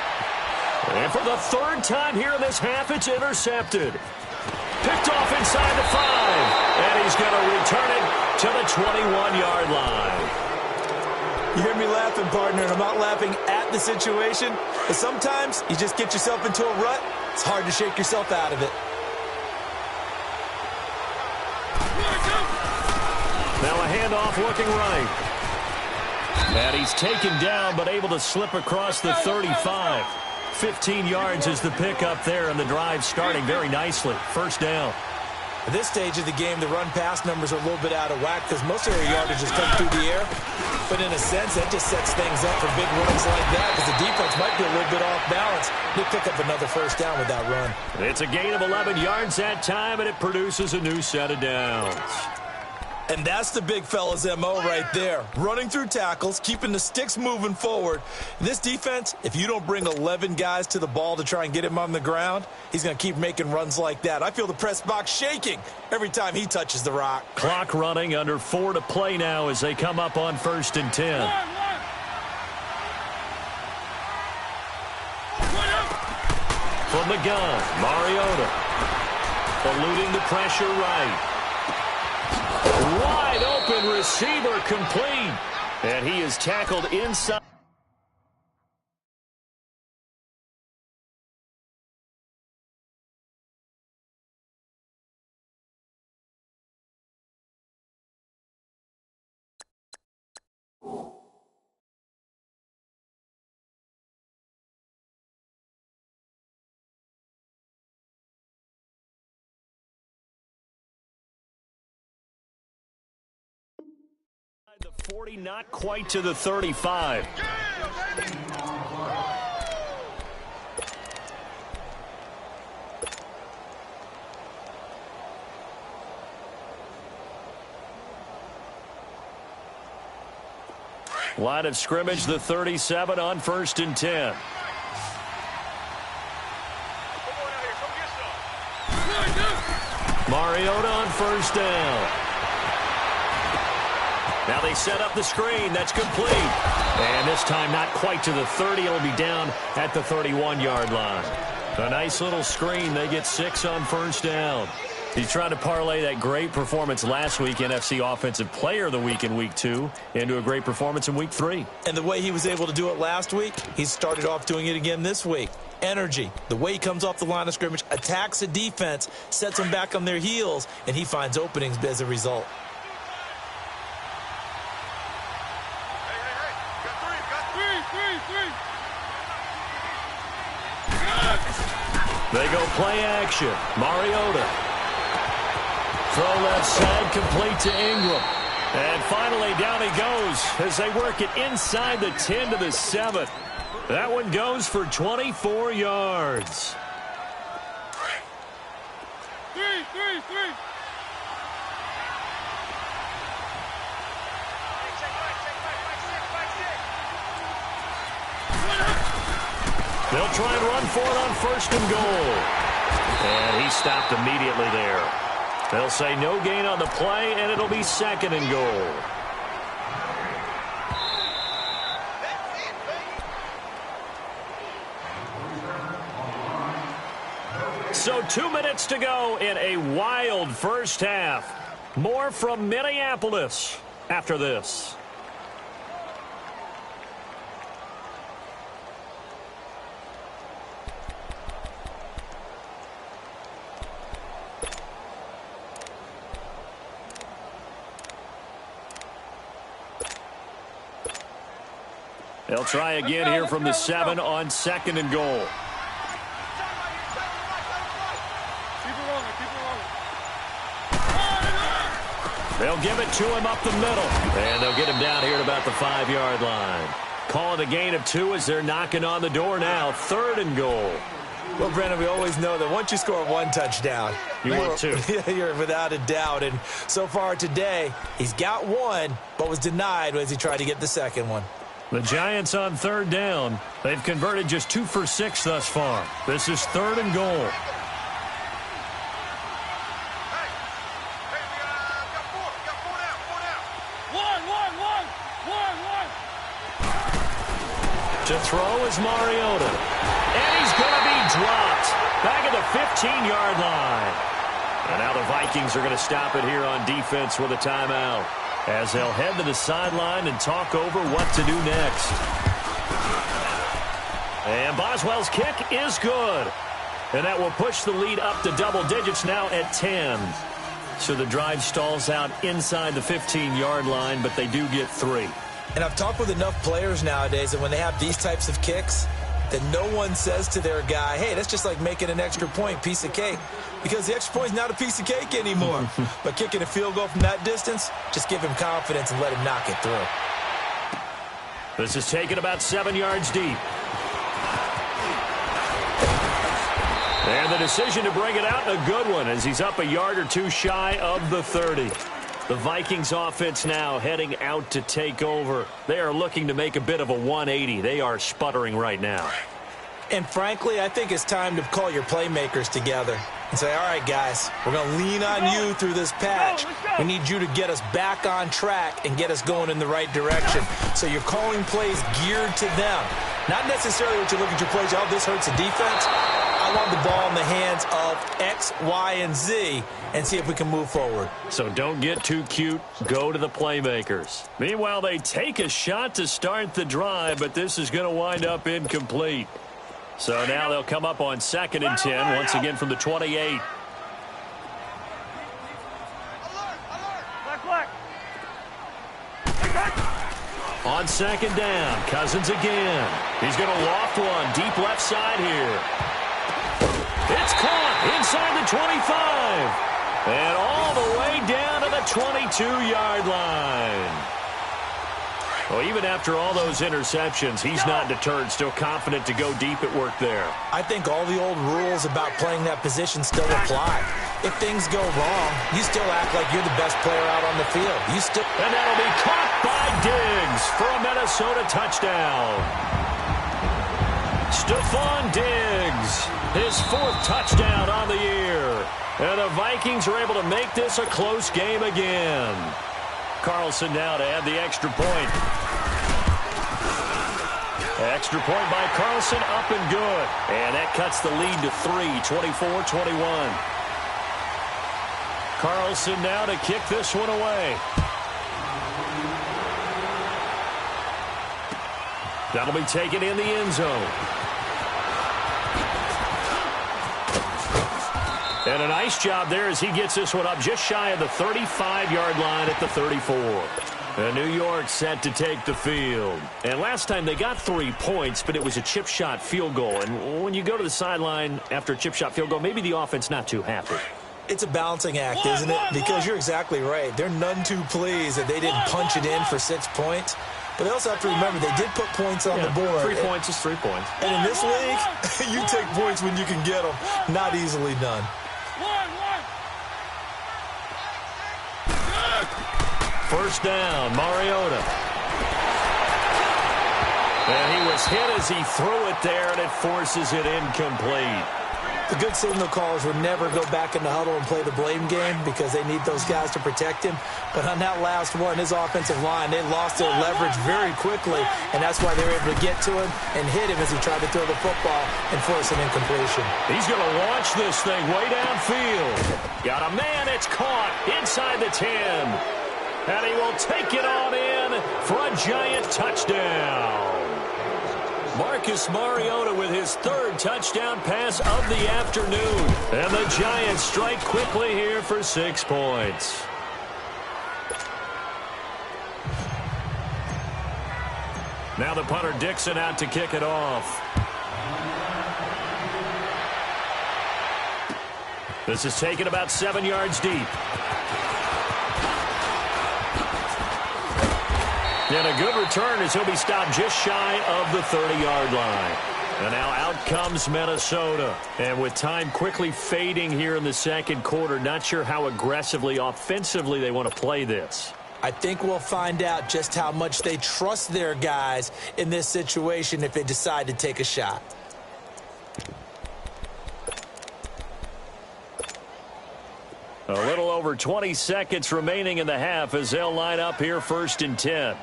And for the third time here in this half, it's intercepted. Picked off inside the 5. And he's going to return it to the 21-yard line. You hear me laughing, partner, and I'm not laughing at the situation. But sometimes you just get yourself into a rut. It's hard to shake yourself out of it. Now a handoff looking right. And he's taken down but able to slip across the 35. 15 yards is the pickup there, and the drive starting very nicely. First down. At this stage of the game, the run-pass numbers are a little bit out of whack because most of their yardage has come through the air. But in a sense, that just sets things up for big runs like that because the defense might be a little bit off balance. They pick up another first down with that run. It's a gain of 11 yards that time, and it produces a new set of downs. And that's the big fella's MO right there. Running through tackles, keeping the sticks moving forward. This defense, if you don't bring 11 guys to the ball to try and get him on the ground, he's going to keep making runs like that. I feel the press box shaking every time he touches the rock. Clock running, under 4 to play now as they come up on 1st and 10. From the gun, Mariota. Eluding the pressure right. Wide open receiver complete. And he is tackled inside. The 40, not quite to the 35. Line of scrimmage, the 37 on 1st and 10. Mariota on first down. Now they set up the screen. That's complete. And this time not quite to the 30. It'll be down at the 31-yard line. A nice little screen. They get 6 on first down. He's trying to parlay that great performance last week, NFC Offensive Player of the Week in Week 2, into a great performance in Week 3. And the way he was able to do it last week, he started off doing it again this week. Energy, the way he comes off the line of scrimmage, attacks the defense, sets them back on their heels, and he finds openings as a result. They go play action. Mariota. Throw left side, complete to Ingram. And finally down he goes as they work it inside the 10 to the 7. That one goes for 24 yards. They'll try and run for it on first and goal. And he stopped immediately there. They'll say no gain on the play, and it'll be 2nd and goal. So 2 minutes to go in a wild first half. More from Minneapolis after this. They'll try again here from the 7 on 2nd and goal. They'll give it to him up the middle. And they'll get him down here at about the 5-yard line. Calling a gain of 2 as they're knocking on the door now. 3rd and goal. Well, Brandon, we always know that once you score 1 touchdown, want 2. You're without a doubt. And so far today, he's got 1, but was denied as he tried to get the 2nd one. The Giants on 3rd down. They've converted just 2 for 6 thus far. This is 3rd and goal. One. To throw is Mariota. And he's going to be dropped back at the 15-yard line. And now the Vikings are going to stop it here on defense with a timeout, as they'll head to the sideline and talk over what to do next. And Boswell's kick is good. And that will push the lead up to double digits now at 10. So the drive stalls out inside the 15-yard line, but they do get 3. And I've talked with enough players nowadays that when they have these types of kicks, that no one says to their guy, hey, that's just like making an extra point, piece of cake. Because the extra point is not a piece of cake anymore. But kicking a field goal from that distance, just give him confidence and let him knock it through. This is taken about 7 yards deep. And the decision to bring it out, a good one, as he's up a yard or two shy of the 30. The Vikings offense now heading out to take over. They are looking to make a bit of a 180. They are sputtering right now. And frankly, I think it's time to call your playmakers together and say, all right, guys, we're going to lean on you through this patch. We need you to get us back on track and get us going in the right direction. So you're calling plays geared to them. Not necessarily what you look at your plays, oh, this hurts the defense. I want the ball in the hands of X, Y, and Z and see if we can move forward. So don't get too cute. Go to the playmakers. Meanwhile, they take a shot to start the drive, but this is going to wind up incomplete. So now they'll come up on 2nd and 10, once again from the 28. On 2nd down, Cousins again. He's going to loft one deep left side here. It's caught inside the 25. And all the way down to the 22-yard line. Well, even after all those interceptions, he's not deterred, still confident to go deep at work there. I think all the old rules about playing that position still apply. If things go wrong, you still act like you're the best player out on the field. And that'll be caught by Diggs for a Minnesota touchdown. Stephon Diggs, his 4th touchdown on the year. And the Vikings are able to make this a close game again. Carlson now to add the extra point. Extra point by Carlson, up and good. And that cuts the lead to 3, 24-21. Carlson now to kick this one away. That'll be taken in the end zone. And a nice job there as he gets this one up just shy of the 35-yard line at the 34. And New York set to take the field. And last time they got 3 points, but it was a chip shot field goal. And when you go to the sideline after a chip shot field goal, maybe the offense not too happy. It's a balancing act, isn't it? Because you're exactly right. They're none too pleased that they didn't punch it in for 6 points. But they also have to remember they did put points on the board. 3 points is 3 points. And in this league, you take points when you can get them. Not easily done. First down, Mariota. And he was hit as he threw it there, and it forces it incomplete. The good signal callers would never go back in the huddle and play the blame game because they need those guys to protect him. But on that last one, his offensive line, they lost their leverage very quickly, and that's why they were able to get to him and hit him as he tried to throw the football and force an incompletion. He's going to launch this thing way downfield. Got a man, it's caught inside the 10. And he will take it on in for a giant touchdown. Marcus Mariota with his 3rd touchdown pass of the afternoon. And the Giants strike quickly here for 6 points. Now the punter Dixon out to kick it off. This is taken about 7 yards deep. And a good return as he'll be stopped just shy of the 30-yard line. And now out comes Minnesota. And with time quickly fading here in the second quarter, not sure how aggressively, offensively they want to play this. I think we'll find out just how much they trust their guys in this situation if they decide to take a shot. A little over 20 seconds remaining in the half as they'll line up here 1st and 10.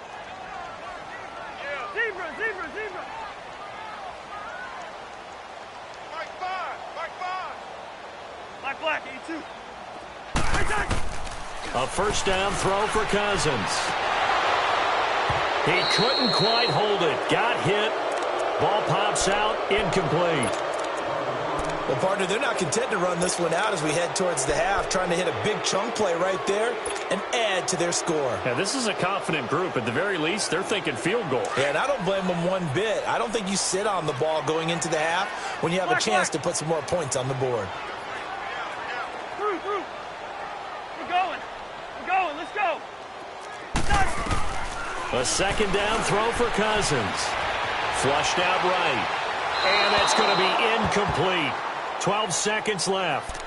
A first down throw for Cousins. He couldn't quite hold it. Got hit. Ball pops out. Incomplete. Well, partner, they're not content to run this one out as we head towards the half, trying to hit a big chunk play right there and add to their score. Yeah, this is a confident group. At the very least, they're thinking field goal. Yeah, and I don't blame them one bit. I don't think you sit on the ball going into the half when you have a chance to put some more points on the board. Through. We're going. Let's go. A second down throw for Cousins. Flushed out right. And that's going to be incomplete. 12 seconds left.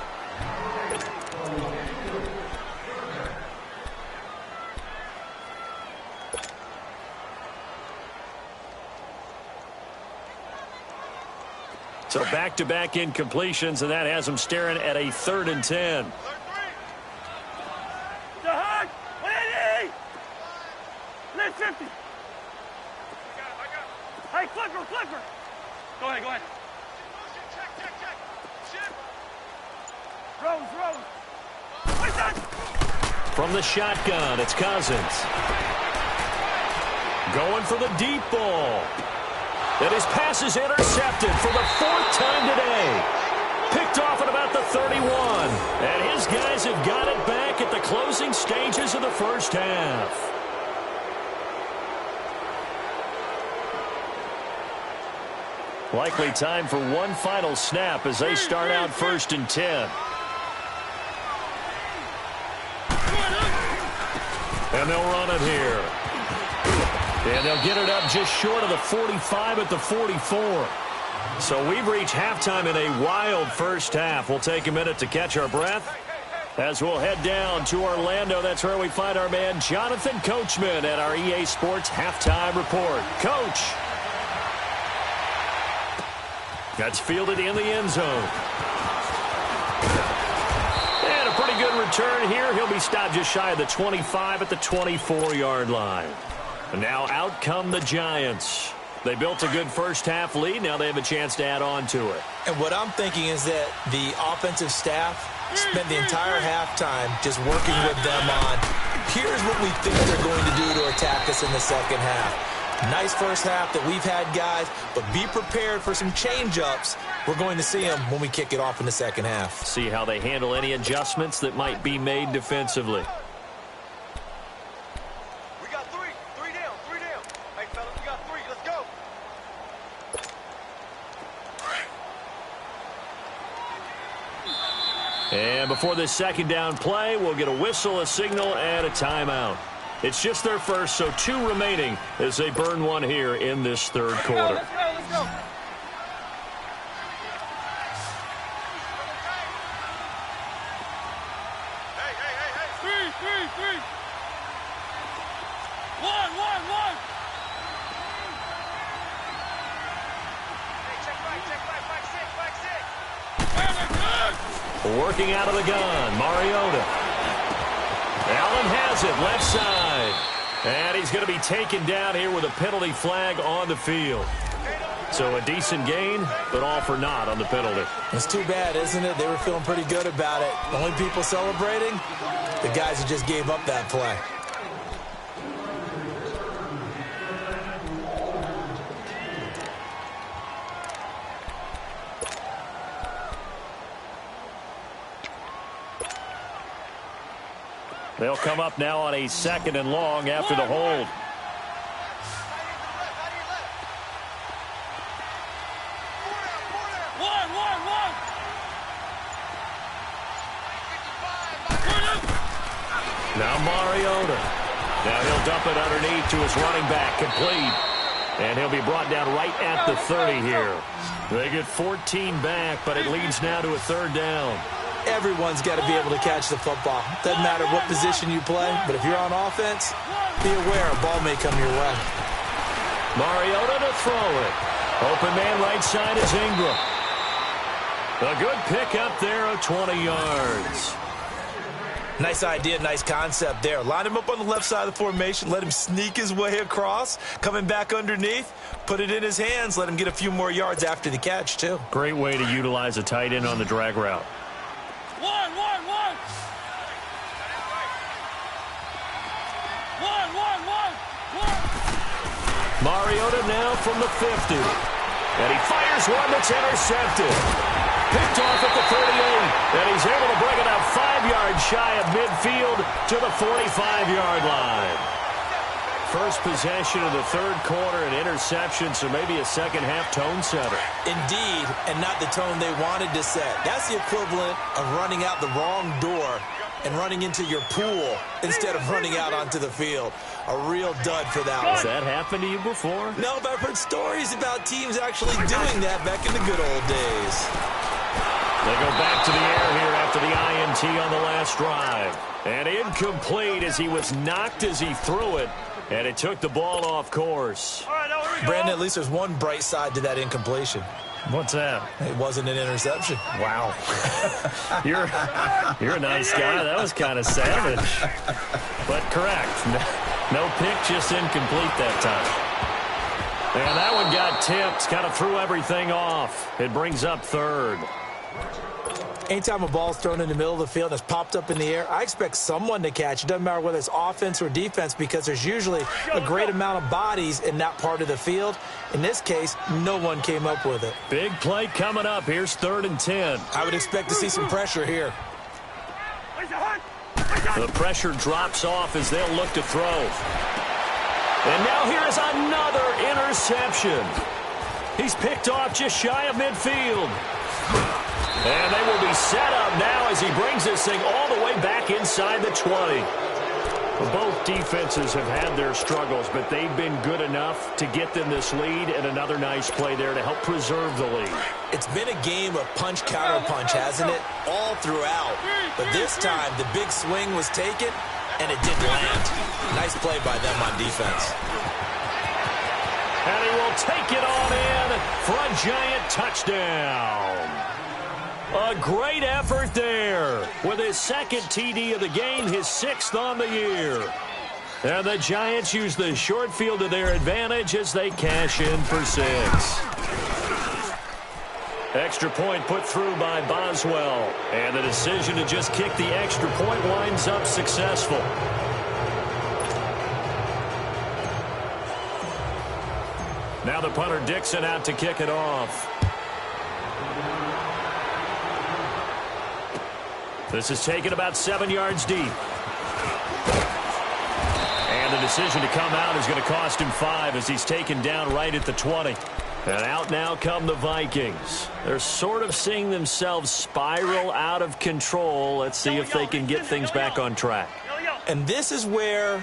So back-to-back incompletions, and that has them staring at a 3rd and 10. Let's 50. Hey, Clipper. Go ahead. Check. Rose. From the shotgun, it's Cousins. Going for the deep ball. And his pass is intercepted for the 4th time today. Picked off at about the 31. And his guys have got it back at the closing stages of the first half. Likely time for one final snap as they start out 1st and 10. And they'll run it here. And they'll get it up just short of the 45 at the 44. So we've reached halftime in a wild first half. We'll take a minute to catch our breath as we'll head down to Orlando. That's where we find our man Jonathan Coachman at our EA Sports Halftime Report. Coach. That's fielded in the end zone. And a pretty good return here. He'll be stopped just shy of the 25 at the 24-yard line. And now out come the Giants. They built a good first half lead. Now they have a chance to add on to it. And what I'm thinking is that the offensive staff spent the entire halftime just working with them on, here's what we think they're going to do to attack us in the second half. Nice first half that we've had, guys, but be prepared for some change-ups. We're going to see them when we kick it off in the second half. See how they handle any adjustments that might be made defensively. We got three down. Hey, fellas, we got 3. Let's go. And before this second down play, we'll get a whistle, a signal, and a timeout. It's just their first, so 2 remaining as they burn one here in this 3rd quarter. Let's go. Hey. 3. 1. Hey, check right. Working out of the gun, Mariota. Allen has it, left side. And he's going to be taken down here with a penalty flag on the field. So a decent gain, but all for naught on the penalty. It's too bad, isn't it? They were feeling pretty good about it. The only people celebrating, the guys who just gave up that play. They'll come up now on a 2nd and long after the hold. Now Mariota. Now he'll dump it underneath to his running back, complete. And he'll be brought down right at the 30 here. They get 14 back, but it leads now to a 3rd down. Everyone's got to be able to catch the football. Doesn't matter what position you play, but if you're on offense, be aware a ball may come your way. Mariota to throw it. Open man right side is Ingram. A good pick up there of 20 yards. Nice idea, nice concept there. Line him up on the left side of the formation, let him sneak his way across, coming back underneath, put it in his hands, let him get a few more yards after the catch, too. Great way to utilize a tight end on the drag route. One. Mariota now from the 50. And he fires one that's intercepted. Picked off at the 38. And he's able to bring it up 5 yards shy of midfield to the 45-yard line. First possession of the third quarter, an interception, so maybe a second-half tone setter. Indeed, and not the tone they wanted to set. That's the equivalent of running out the wrong door and running into your pool instead of running out onto the field. A real dud for that one. Has that happened to you before? No, but I've heard stories about teams actually doing that back in the good old days. They go back to the air here after the INT on the last drive. And incomplete as he was knocked as he threw it. And it took the ball off course. Brandon, at least there's one bright side to that incompletion. What's that? It wasn't an interception. Wow. You're a nice guy. That was kind of savage. But correct. No pick, just incomplete that time. And that one got tipped. Kind of threw everything off. It brings up third. Anytime a ball's thrown in the middle of the field and it's popped up in the air, I expect someone to catch. It doesn't matter whether it's offense or defense because there's usually a great amount of bodies in that part of the field. In this case, no one came up with it. Big play coming up. Here's 3rd and 10. I would expect to see some pressure here. The pressure drops off as they'll look to throw. And now here's another interception. He's picked off just shy of midfield. And they will be set up now as he brings this thing all the way back inside the 20. Well, both defenses have had their struggles, but they've been good enough to get them this lead, and another nice play there to help preserve the lead. It's been a game of punch-counter-punch, hasn't it? All throughout. But this time, the big swing was taken, and it didn't land. Nice play by them on defense. And he will take it on in for a giant touchdown. A great effort there with his 2nd TD of the game, his 6th on the year. And the Giants use the short field to their advantage as they cash in for 6. Extra point put through by Boswell. And the decision to just kick the extra point winds up successful. Now the punter Dixon out to kick it off. This is taken about 7 yards deep. And the decision to come out is going to cost him 5 as he's taken down right at the 20. And out now come the Vikings. They're sort of seeing themselves spiral out of control. Let's see if they can get things back on track. And this is where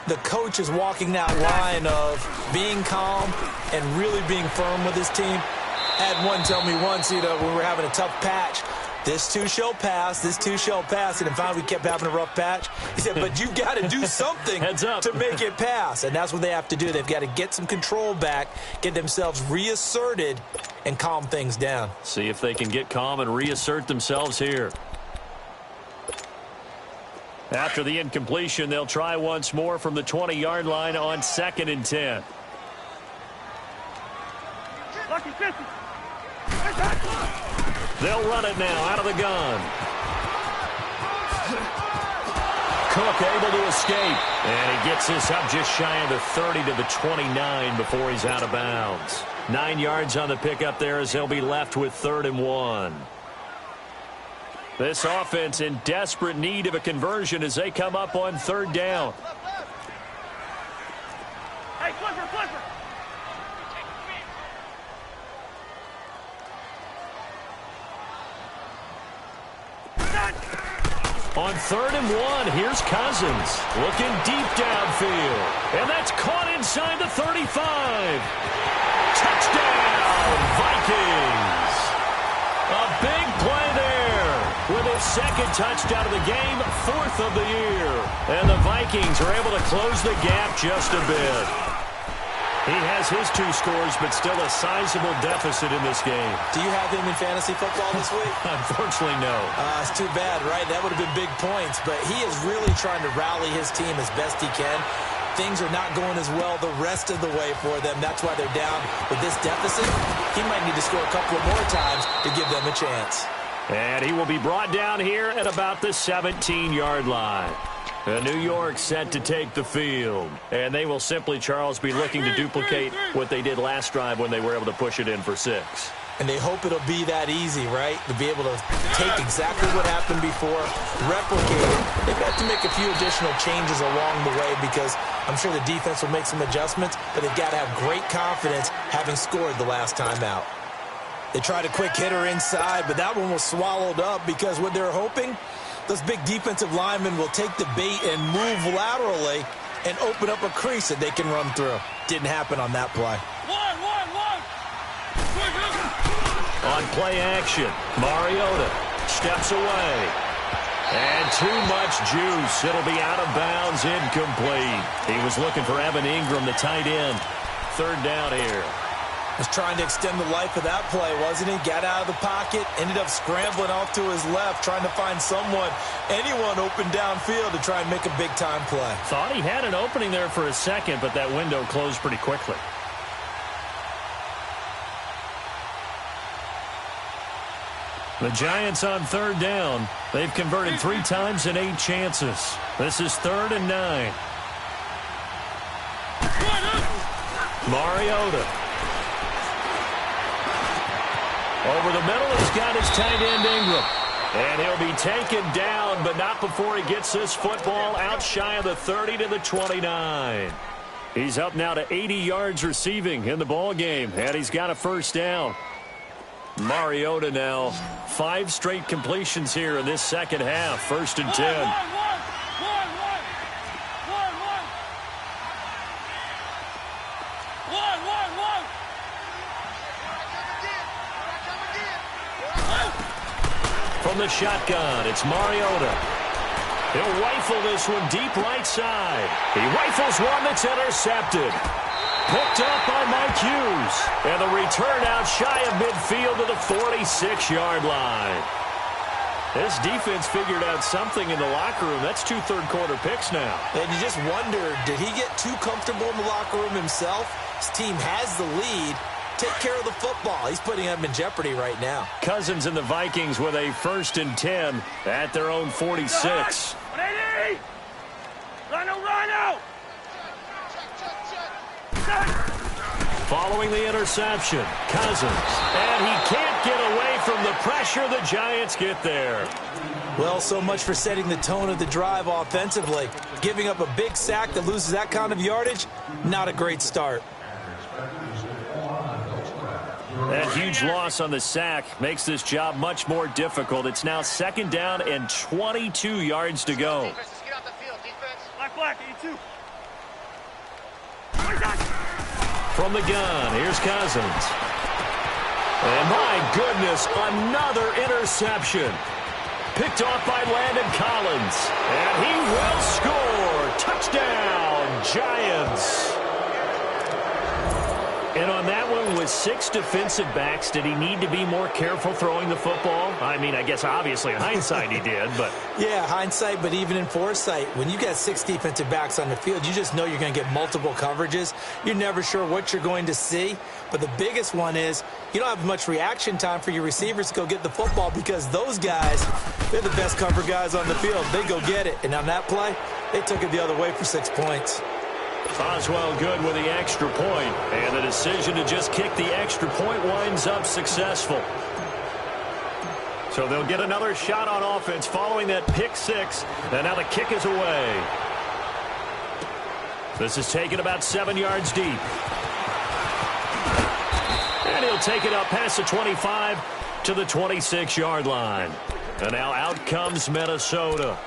the coach is walking that line of being calm and really being firm with his team. I had one tell me once, when we were having a tough patch, this too shall pass, this too shall pass. And finally we kept having a rough patch. He said, but you've got to do something to make it pass. And that's what they have to do. They've got to get some control back, get themselves reasserted, and calm things down. See if they can get calm and reassert themselves here. After the incompletion, they'll try once more from the 20-yard line on 2nd and 10. They'll run it now out of the gun. Cook able to escape. And he gets this up just shy of the 30 to the 29 before he's out of bounds. 9 yards on the pickup there as they'll be left with 3rd and 1. This offense in desperate need of a conversion as they come up on 3rd down. Hey, flipper. On 3rd and 1, here's Cousins looking deep downfield. And that's caught inside the 35. Touchdown, Vikings. A big play there with his 2nd touchdown of the game, 4th of the year. And the Vikings are able to close the gap just a bit. He has his 2 scores, but still a sizable deficit in this game. Do you have him in fantasy football this week? Unfortunately, no. It's too bad, right? That would have been big points, but he is really trying to rally his team as best he can. Things are not going as well the rest of the way for them. That's why they're down with this deficit. He might need to score a couple of more times to give them a chance. And he will be brought down here at about the 17-yard line. And New York set to take the field. And they will simply, Charles, be looking to duplicate what they did last drive when they were able to push it in for 6. And they hope it'll be that easy, right? To be able to take exactly what happened before, replicate it. They've got to make a few additional changes along the way because I'm sure the defense will make some adjustments, but they've got to have great confidence having scored the last time out. They tried a quick hitter inside, but that one was swallowed up because what they're hoping, those big defensive linemen will take the bait and move laterally and open up a crease that they can run through. Didn't happen on that play. On play action, Mariota steps away. And too much juice. It'll be out of bounds, incomplete. He was looking for Evan Ingram, the tight end. 3rd down here. Was trying to extend the life of that play, wasn't he? Got out of the pocket, ended up scrambling off to his left, trying to find anyone open downfield to try and make a big-time play. Thought he had an opening there for a second, but that window closed pretty quickly. The Giants on 3rd down. They've converted 3 times in 8 chances. This is 3rd and 9. Mariota. Over the middle, he's got his tight end Ingram. And he'll be taken down, but not before he gets this football out shy of the 30 to the 29. He's up now to 80 yards receiving in the ball game, and he's got a 1st down. Mariota now, 5 straight completions here in this second half. 1st and 10. From the shotgun, it's Mariota. He'll rifle this one deep right side. He rifles one that's intercepted. Picked up by Mike Hughes. And the return out shy of midfield to the 46-yard line. This defense figured out something in the locker room. That's 2 third-quarter picks now. And you just wonder, did he get too comfortable in the locker room himself? His team has the lead. Take care of the football. He's putting them in jeopardy right now. Cousins and the Vikings with a 1st and 10 at their own 46. 180! Rhino! Following the interception, Cousins. And he can't get away from the pressure. The Giants get there. Well, so much for setting the tone of the drive offensively. Giving up a big sack that loses that kind of yardage, not a great start. That huge loss on the sack makes this job much more difficult. It's now 2nd down and 22 yards to go. Black, 82. From the gun, here's Cousins. And my goodness, another interception. Picked off by Landon Collins. And he will score. Touchdown, Giants. And on that one, with 6 defensive backs, did he need to be more careful throwing the football? I mean, I guess obviously in hindsight he did, but... Yeah, hindsight, but even in foresight, when you got 6 defensive backs on the field, you just know you're going to get multiple coverages. You're never sure what you're going to see. But the biggest one is you don't have much reaction time for your receivers to go get the football because those guys, they're the best cover guys on the field. They go get it. And on that play, they took it the other way for 6 points. Oswald good with the extra point, and the decision to just kick the extra point winds up successful. So they'll get another shot on offense following that pick 6, and now the kick is away. This is taken about 7 yards deep. And he'll take it up past the 25 to the 26-yard line. And now out comes Minnesota.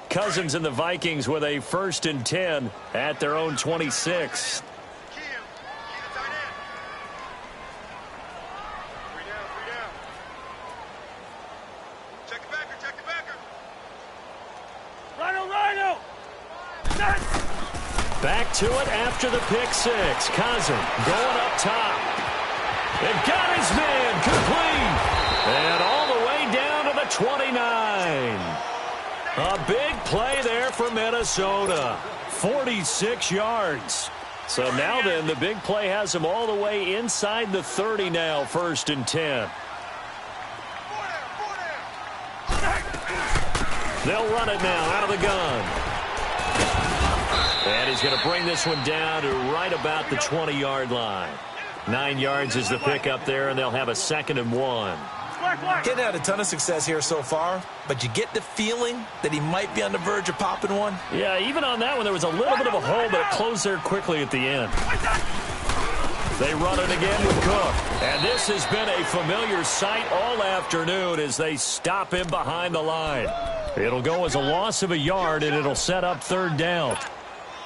Cousins and the Vikings with a 1st and 10 at their own 26. Check the backer. Rhino! Back to it after the pick 6. Cousins going up top. And got his man complete. And all the way down to the 29. A big play there for Minnesota. 46 yards. So now then, the big play has him all the way inside the 30 now, 1st and 10. They'll run it now out of the gun. And he's going to bring this one down to right about the 20-yard line. 9 yards is the pickup there, and they'll have a 2nd and 1. Getting had a ton of success here so far, but you get the feeling that he might be on the verge of popping one. Yeah, even on that one, there was a little bit of a hole, but it closed there quickly at the end. They run it again with Cook. And this has been a familiar sight all afternoon as they stop him behind the line. It'll go as a loss of a yard, and it'll set up 3rd down.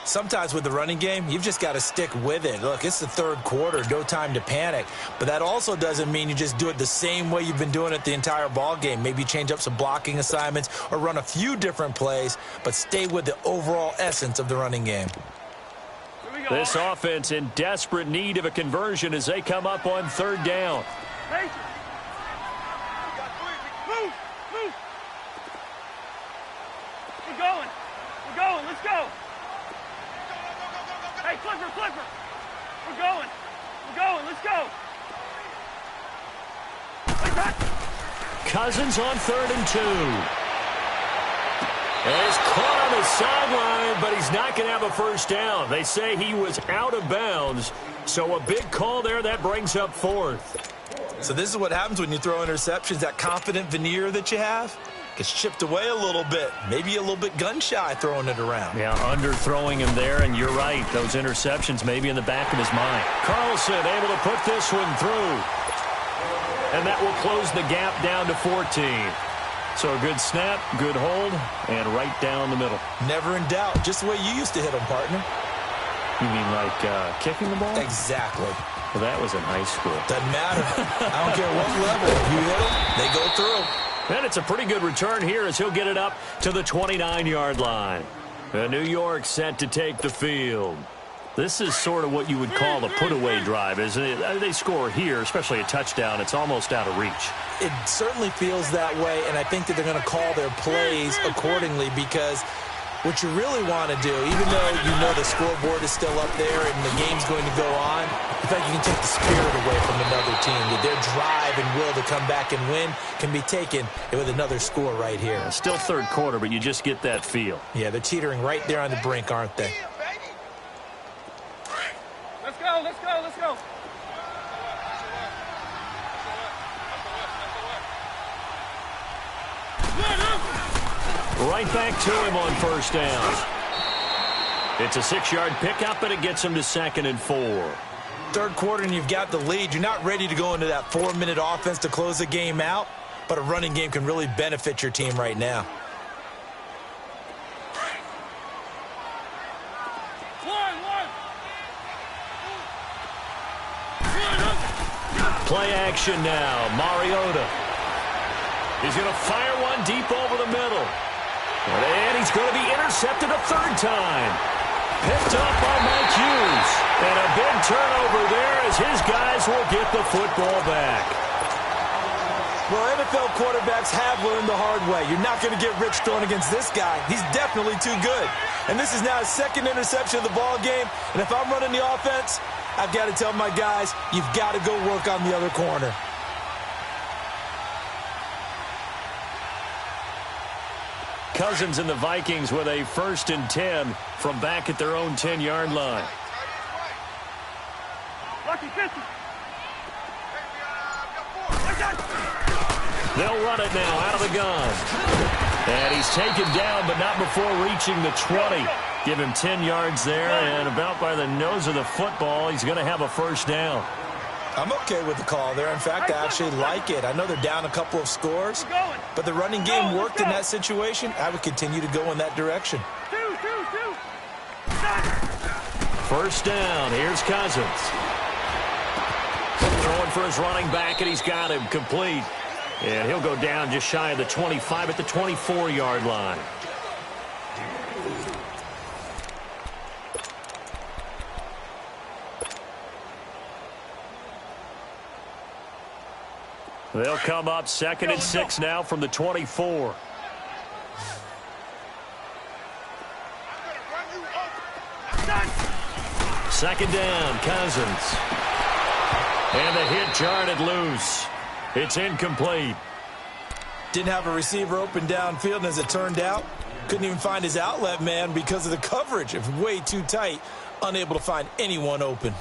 Sometimes with the running game, you've just got to stick with it. Look, it's the 3rd quarter, no time to panic. But that also doesn't mean you just do it the same way you've been doing it the entire ball game. Maybe change up some blocking assignments or run a few different plays, but stay with the overall essence of the running game. This offense in desperate need of a conversion as they come up on 3rd down. Move. We're going. Let's go. Hey, Clipper. We're going. Let's go. Cousins on 3rd and 2. And he's caught on the sideline, but he's not going to have a 1st down. They say he was out of bounds. So a big call there. That brings up 4th. So this is what happens when you throw interceptions. That confident veneer that you have gets chipped away a little bit. Maybe a little bit gun-shy throwing it around. Yeah, underthrowing him there, and you're right. Those interceptions maybe in the back of his mind. Carlson able to put this one through. And that will close the gap down to 14. So a good snap, good hold, and right down the middle. Never in doubt. Just the way you used to hit them, partner. You mean like kicking the ball? Exactly. Well, that was in high school. Doesn't matter. I don't care what level. If you hit them, they go through. And it's a pretty good return here as he'll get it up to the 29-yard line. New York set to take the field. This is sort of what you would call a put-away drive, isn't it? They score here, especially a touchdown. It's almost out of reach. It certainly feels that way, and I think that they're going to call their plays accordingly because what you really want to do, even though you know the scoreboard is still up there and the game's going to go on, in fact, you can take the spirit away from another team. Their drive and will to come back and win can be taken with another score right here. Still 3rd quarter, but you just get that feel. Yeah, they're teetering right there on the brink, aren't they? Let's go. Right back to him on 1st down. It's a 6-yard pickup, but it gets him to 2nd and 4. 3rd quarter and you've got the lead. You're not ready to go into that 4-minute offense to close the game out, but a running game can really benefit your team right now. Play action now. Mariota. He's going to fire one deep over the middle. And he's going to be intercepted a 3rd time. Picked up by Mike Hughes. And a big turnover there as his guys will get the football back. Well, NFL quarterbacks have learned the hard way. You're not going to get rich throwing against this guy. He's definitely too good. And this is now his 2nd interception of the ball game. And if I'm running the offense, I've got to tell my guys, you've got to go work on the other corner. Cousins and the Vikings with a 1st and 10 from back at their own 10-yard line. They'll run it now out of the gun. And he's taken down, but not before reaching the 20. Give him 10 yards there, and about by the nose of the football, he's going to have a 1st down. I'm okay with the call there. In fact, I actually like it. I know they're down a couple of scores, but the running game worked in that situation. I would continue to go in that direction. 1st down. Here's Cousins. Throwing for his running back, and he's got him complete. And he'll go down just shy of the 25 at the 24-yard line. They'll come up 2nd and 6 now from the 24. Second down, Cousins. And the hit jarred it loose. It's incomplete. Didn't have a receiver open downfield, and as it turned out, couldn't even find his outlet man because of the coverage. It was way too tight, unable to find anyone open.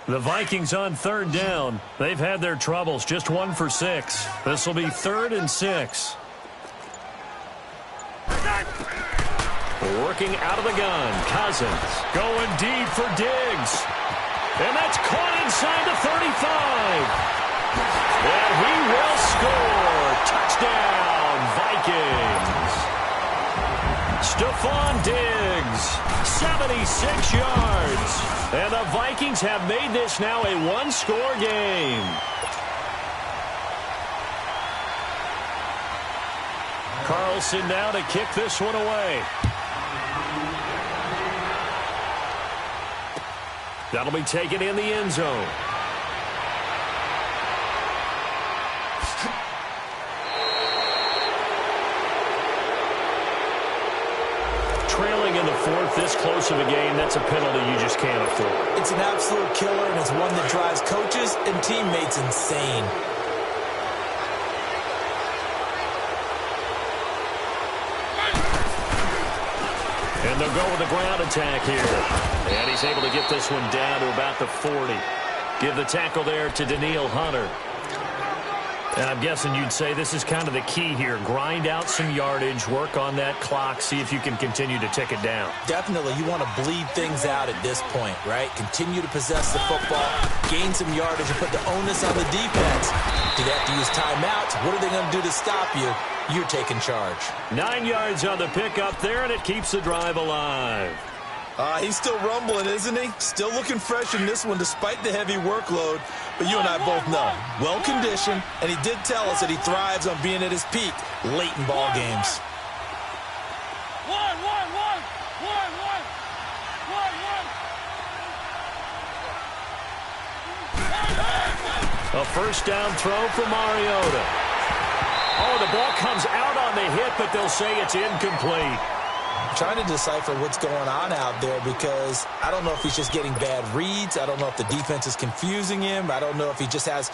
The Vikings on third down. They've had their troubles, just 1 for 6. This will be 3rd and 6. Working out of the gun, Cousins going deep for Diggs. And that's caught inside the 35. And he will score. Touchdown, Vikings. Stephon Diggs, 76 yards. And the Vikings have made this now a one-score game. Carlson now to kick this one away. That'll be taken in the end zone. Trailing in the 4th, this close of a game, that's a penalty you just can't afford. It's an absolute killer, and it's one that drives coaches and teammates insane. And they'll go with the ground attack here. And he's able to get this one down to about the 40. Give the tackle there to Danielle Hunter. And I'm guessing you'd say this is kind of the key here. Grind out some yardage, work on that clock, see if you can continue to tick it down. Definitely. You want to bleed things out at this point, right? Continue to possess the football, gain some yardage, and put the onus on the defense. Do they have to use timeouts? What are they going to do to stop you? You're taking charge. 9 yards on the pickup there, and it keeps the drive alive. He's still rumbling, isn't he? Still looking fresh in this one despite the heavy workload. But you and I both know, well-conditioned, and he did tell us that he thrives on being at his peak late in ball games. A first down throw for Mariota. Oh, the ball comes out on the hit, but they'll say it's incomplete. Trying to decipher what's going on out there because I don't know if he's just getting bad reads. I don't know if the defense is confusing him. I don't know if he just has,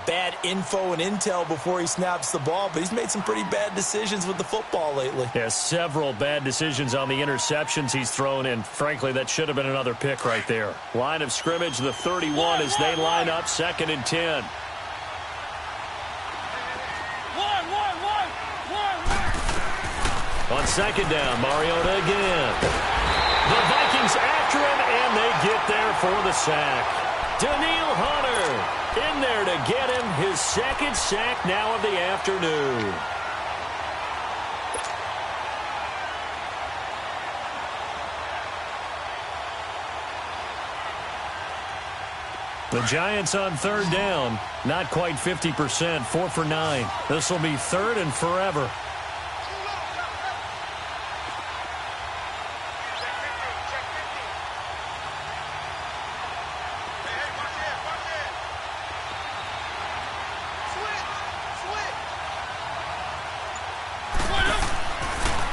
bad info and intel before he snaps the ball. But he's made some pretty bad decisions with the football lately. Yeah, several bad decisions on the interceptions he's thrown, and frankly, that should have been another pick right there. Line of scrimmage, the 31 as they line up 2nd and 10. On 2nd down, Mariota again. The Vikings after him, and they get there for the sack. Danielle Hunter in there to get him his 2nd sack now of the afternoon. The Giants on 3rd down, not quite 50%, 4 for 9. This will be 3rd and forever.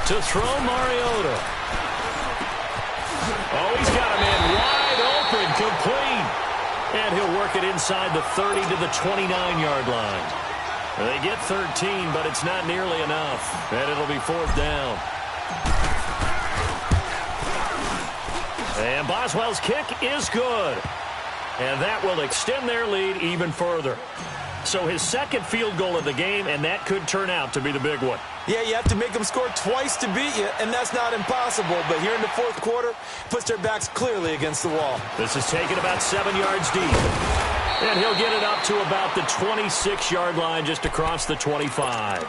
To throw Mariota. Oh, he's got a man wide open, complete. And he'll work it inside the 30 to the 29-yard line. They get 13, but it's not nearly enough. And it'll be 4th down. And Boswell's kick is good. And that will extend their lead even further. So his 2nd field goal of the game, and that could turn out to be the big one. Yeah, you have to make them score twice to beat you, and that's not impossible. But here in the 4th quarter, puts their backs clearly against the wall. This is taken about 7 yards deep. And he'll get it up to about the 26-yard line, just across the 25.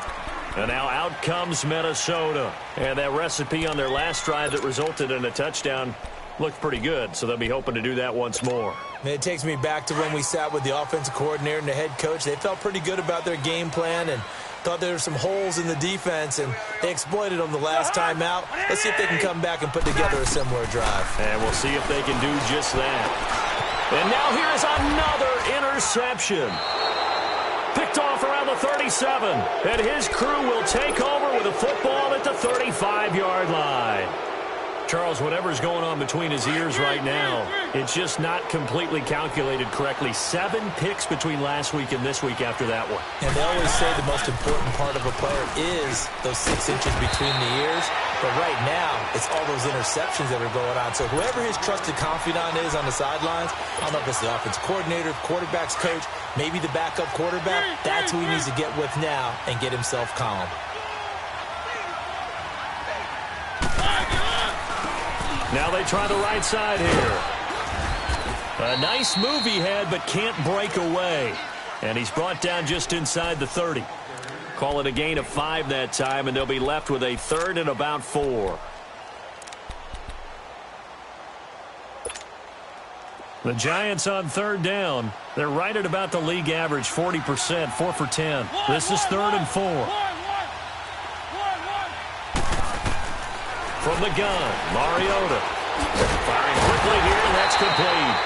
And now out comes Minnesota. And that recipe on their last drive that resulted in a touchdown looked pretty good, so they'll be hoping to do that once more. And it takes me back to when we sat with the offensive coordinator and the head coach. They felt pretty good about their game plan and Thought there were some holes in the defense, and they exploited them the last time out. Let's see if they can come back and put together a similar drive. And we'll see if they can do just that. And now here's another interception. Picked off around the 37, and his crew will take over with a football at the 35-yard line. Charles, whatever's going on between his ears right now, it's just not completely calculated correctly. 7 picks between last week and this week after that one. And they always say the most important part of a player is those 6 inches between the ears. But right now, it's all those interceptions that are going on. So whoever his trusted confidant is on the sidelines, I don't know if it's the offensive coordinator, quarterback's coach, maybe the backup quarterback, that's who he needs to get with now and get himself calm. Now they try the right side here. A nice move he had, but can't break away. And he's brought down just inside the 30. Call it a gain of 5 that time, and they'll be left with a 3rd and about 4. The Giants on 3rd down. They're right at about the league average, 40%, 4 for 10. This is 3rd and 4. From the gun, Mariota. Firing quickly here, and that's complete.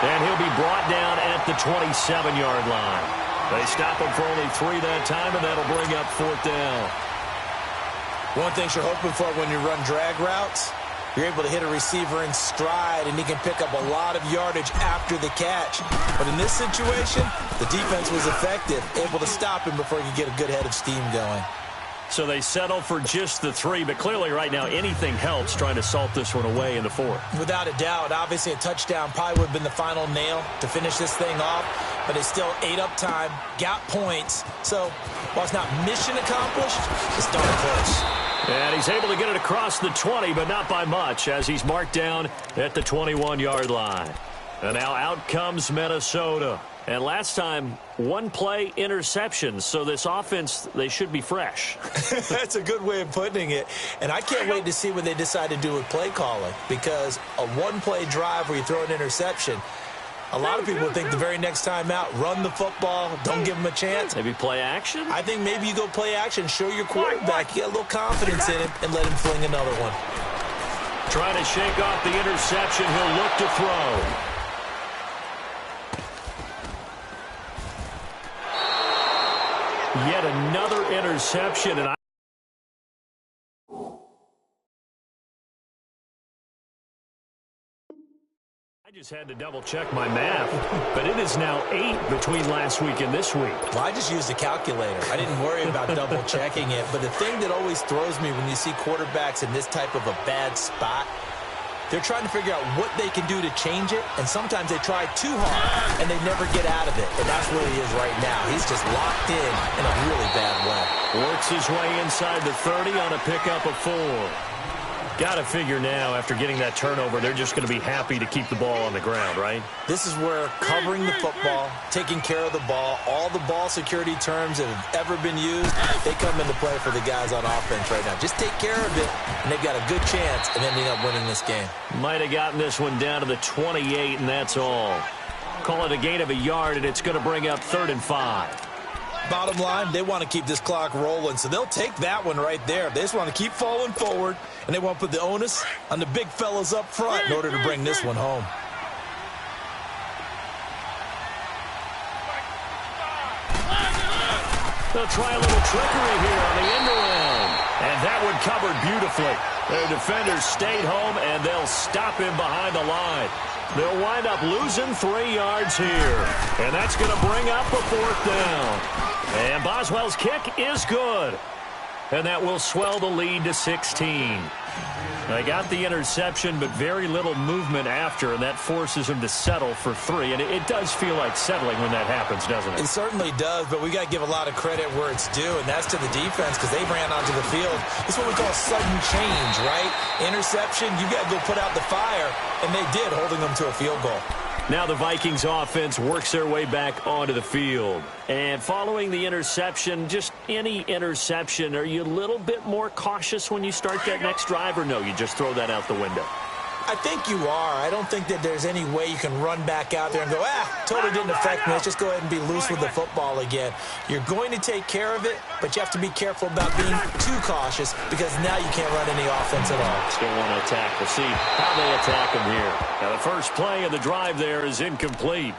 And he'll be brought down at the 27-yard line. They stop him for only 3 that time, and that'll bring up 4th down. One thing you're hoping for when you run drag routes, you're able to hit a receiver in stride, and he can pick up a lot of yardage after the catch. But in this situation, the defense was effective, able to stop him before he could get a good head of steam going. So they settle for just the 3, but clearly right now anything helps trying to salt this one away in the 4th. Without a doubt, obviously a touchdown probably would have been the final nail to finish this thing off, but it's still ate up time, got points. So while it's not mission accomplished, it's darn close. And he's able to get it across the 20, but not by much, as he's marked down at the 21-yard line. And now out comes Minnesota. And last time, 1-play interception. So this offense, they should be fresh. That's a good way of putting it. And I can't wait to see what they decide to do with play calling. Because a 1-play drive where you throw an interception, a lot of people think the very next time out, run the football, don't give them a chance. Maybe play action? I think maybe you go play action, show your quarterback, get a little confidence in him, and let him fling another one. Trying to shake off the interception, he'll look to throw. Yet another interception, and I just had to double-check my math, but it is now 8 between last week and this week. Well, I just used a calculator. I didn't worry about double-checking it, but the thing that always throws me when you see quarterbacks in this type of a bad spot, they're trying to figure out what they can do to change it, and sometimes they try too hard, and they never get out of it, and that's where he is right now. He's just locked in a really bad way. Works his way inside the 30 on a pickup of 4. Got to figure now, after getting that turnover, they're just going to be happy to keep the ball on the ground, right? This is where covering the football, taking care of the ball, all the ball security terms that have ever been used, they come into play for the guys on offense right now. Just take care of it, and they've got a good chance of ending up winning this game. Might have gotten this one down to the 28, and that's all. Call it a gain of a yard, and it's going to bring up 3rd and 5. Bottom line, they want to keep this clock rolling, so they'll take that one right there. They just want to keep falling forward, and they want to put the onus on the big fellas up front in order to bring this one home. They'll try a little trickery here on the end around, and that one covered beautifully. Their defenders stayed home, and they'll stop him behind the line. They'll wind up losing 3 yards here, and that's going to bring up a 4th down. And Boswell's kick is good, and that will swell the lead to 16. They got the interception, but very little movement after, and that forces him to settle for 3. And it does feel like settling when that happens, doesn't it? It certainly does, but we got to give a lot of credit where it's due, and that's to the defense because they ran onto the field. It's what we call sudden change, right? Interception, you got to go put out the fire, and they did, holding them to a field goal. Now the Vikings offense works their way back onto the field. And following the interception, just any interception, are you a little bit more cautious when you start that next drive, or no, you just throw that out the window? I think you are. I don't think that there's any way you can run back out there and go, totally didn't affect me. Let's just go ahead and be loose with the football again. You're going to take care of it, but you have to be careful about being too cautious because now you can't run any offense at all. Still want to attack. We'll see how they attack him here. Now, the first play of the drive there is incomplete.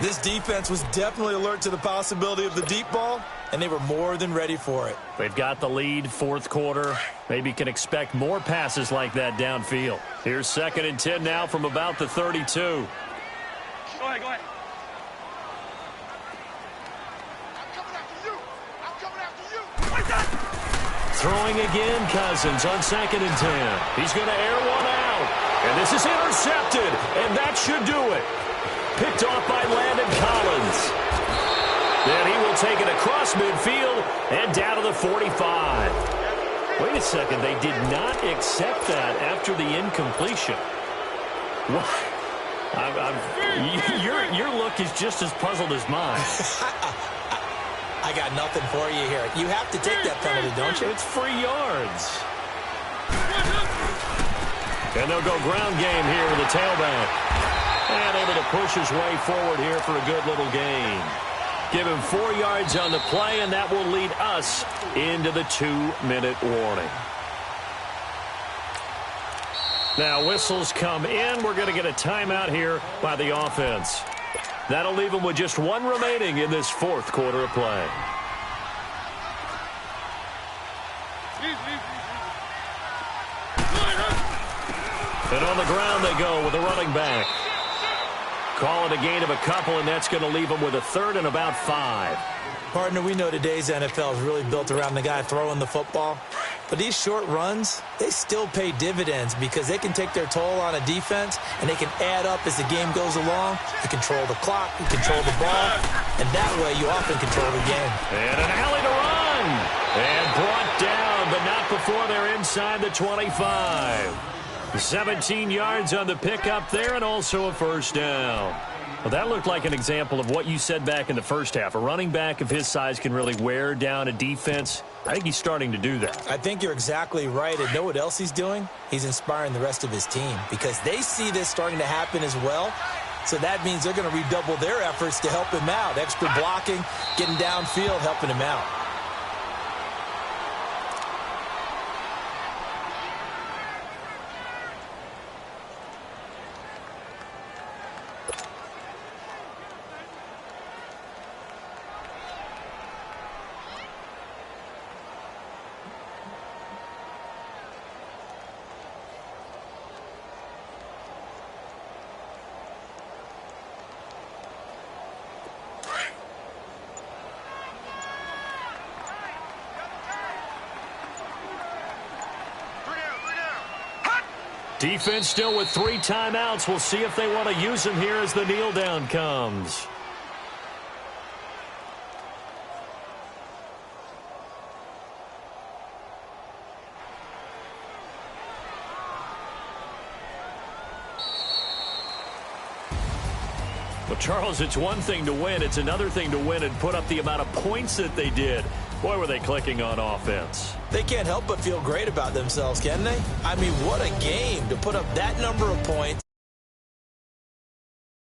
This defense was definitely alert to the possibility of the deep ball, and they were more than ready for it. They've got the lead, fourth quarter. Maybe can expect more passes like that downfield. Here's 2nd and 10 now from about the 32. Go ahead, go ahead. I'm coming after you. Throwing again, Cousins on 2nd and 10. He's going to air one out. And this is intercepted, and that should do it. Picked off by Landon Collins. Then he will take it across midfield and down to the 45. Wait a second, they did not accept that after the incompletion. What? Your look is just as puzzled as mine. I got nothing for you here. You have to take that penalty, don't you? It's free yards. And they'll go ground game here with the tailback. And able to push his way forward here for a good little gain. Give him 4 yards on the play, and that will lead us into the 2-minute warning. Now, whistles come in. We're going to get a timeout here by the offense. That'll leave them with just 1 remaining in this 4th quarter of play. And on the ground they go with a running back. Call it a gain of a couple, and that's going to leave them with a 3rd and about 5. Partner, we know today's NFL is really built around the guy throwing the football. But these short runs, they still pay dividends because they can take their toll on a defense, and they can add up as the game goes along. You control the clock, you control the ball, and that way you often control the game. And an alley to run. And brought down, but not before they're inside the 25. 17 yards on the pickup there, and also a 1st down. Well, that looked like an example of what you said back in the first half. A running back of his size can really wear down a defense. I think he's starting to do that. I think you're exactly right. And know what else he's doing? He's inspiring the rest of his team because they see this starting to happen as well. So that means they're going to redouble their efforts to help him out. Extra blocking, getting downfield, helping him out. Defense still with 3 timeouts. We'll see if they want to use them here as the kneel down comes. Well, Charles, it's one thing to win. It's another thing to win and put up the amount of points that they did. Boy, were they clicking on offense. They can't help but feel great about themselves, can they? I mean, what a game to put up that number of points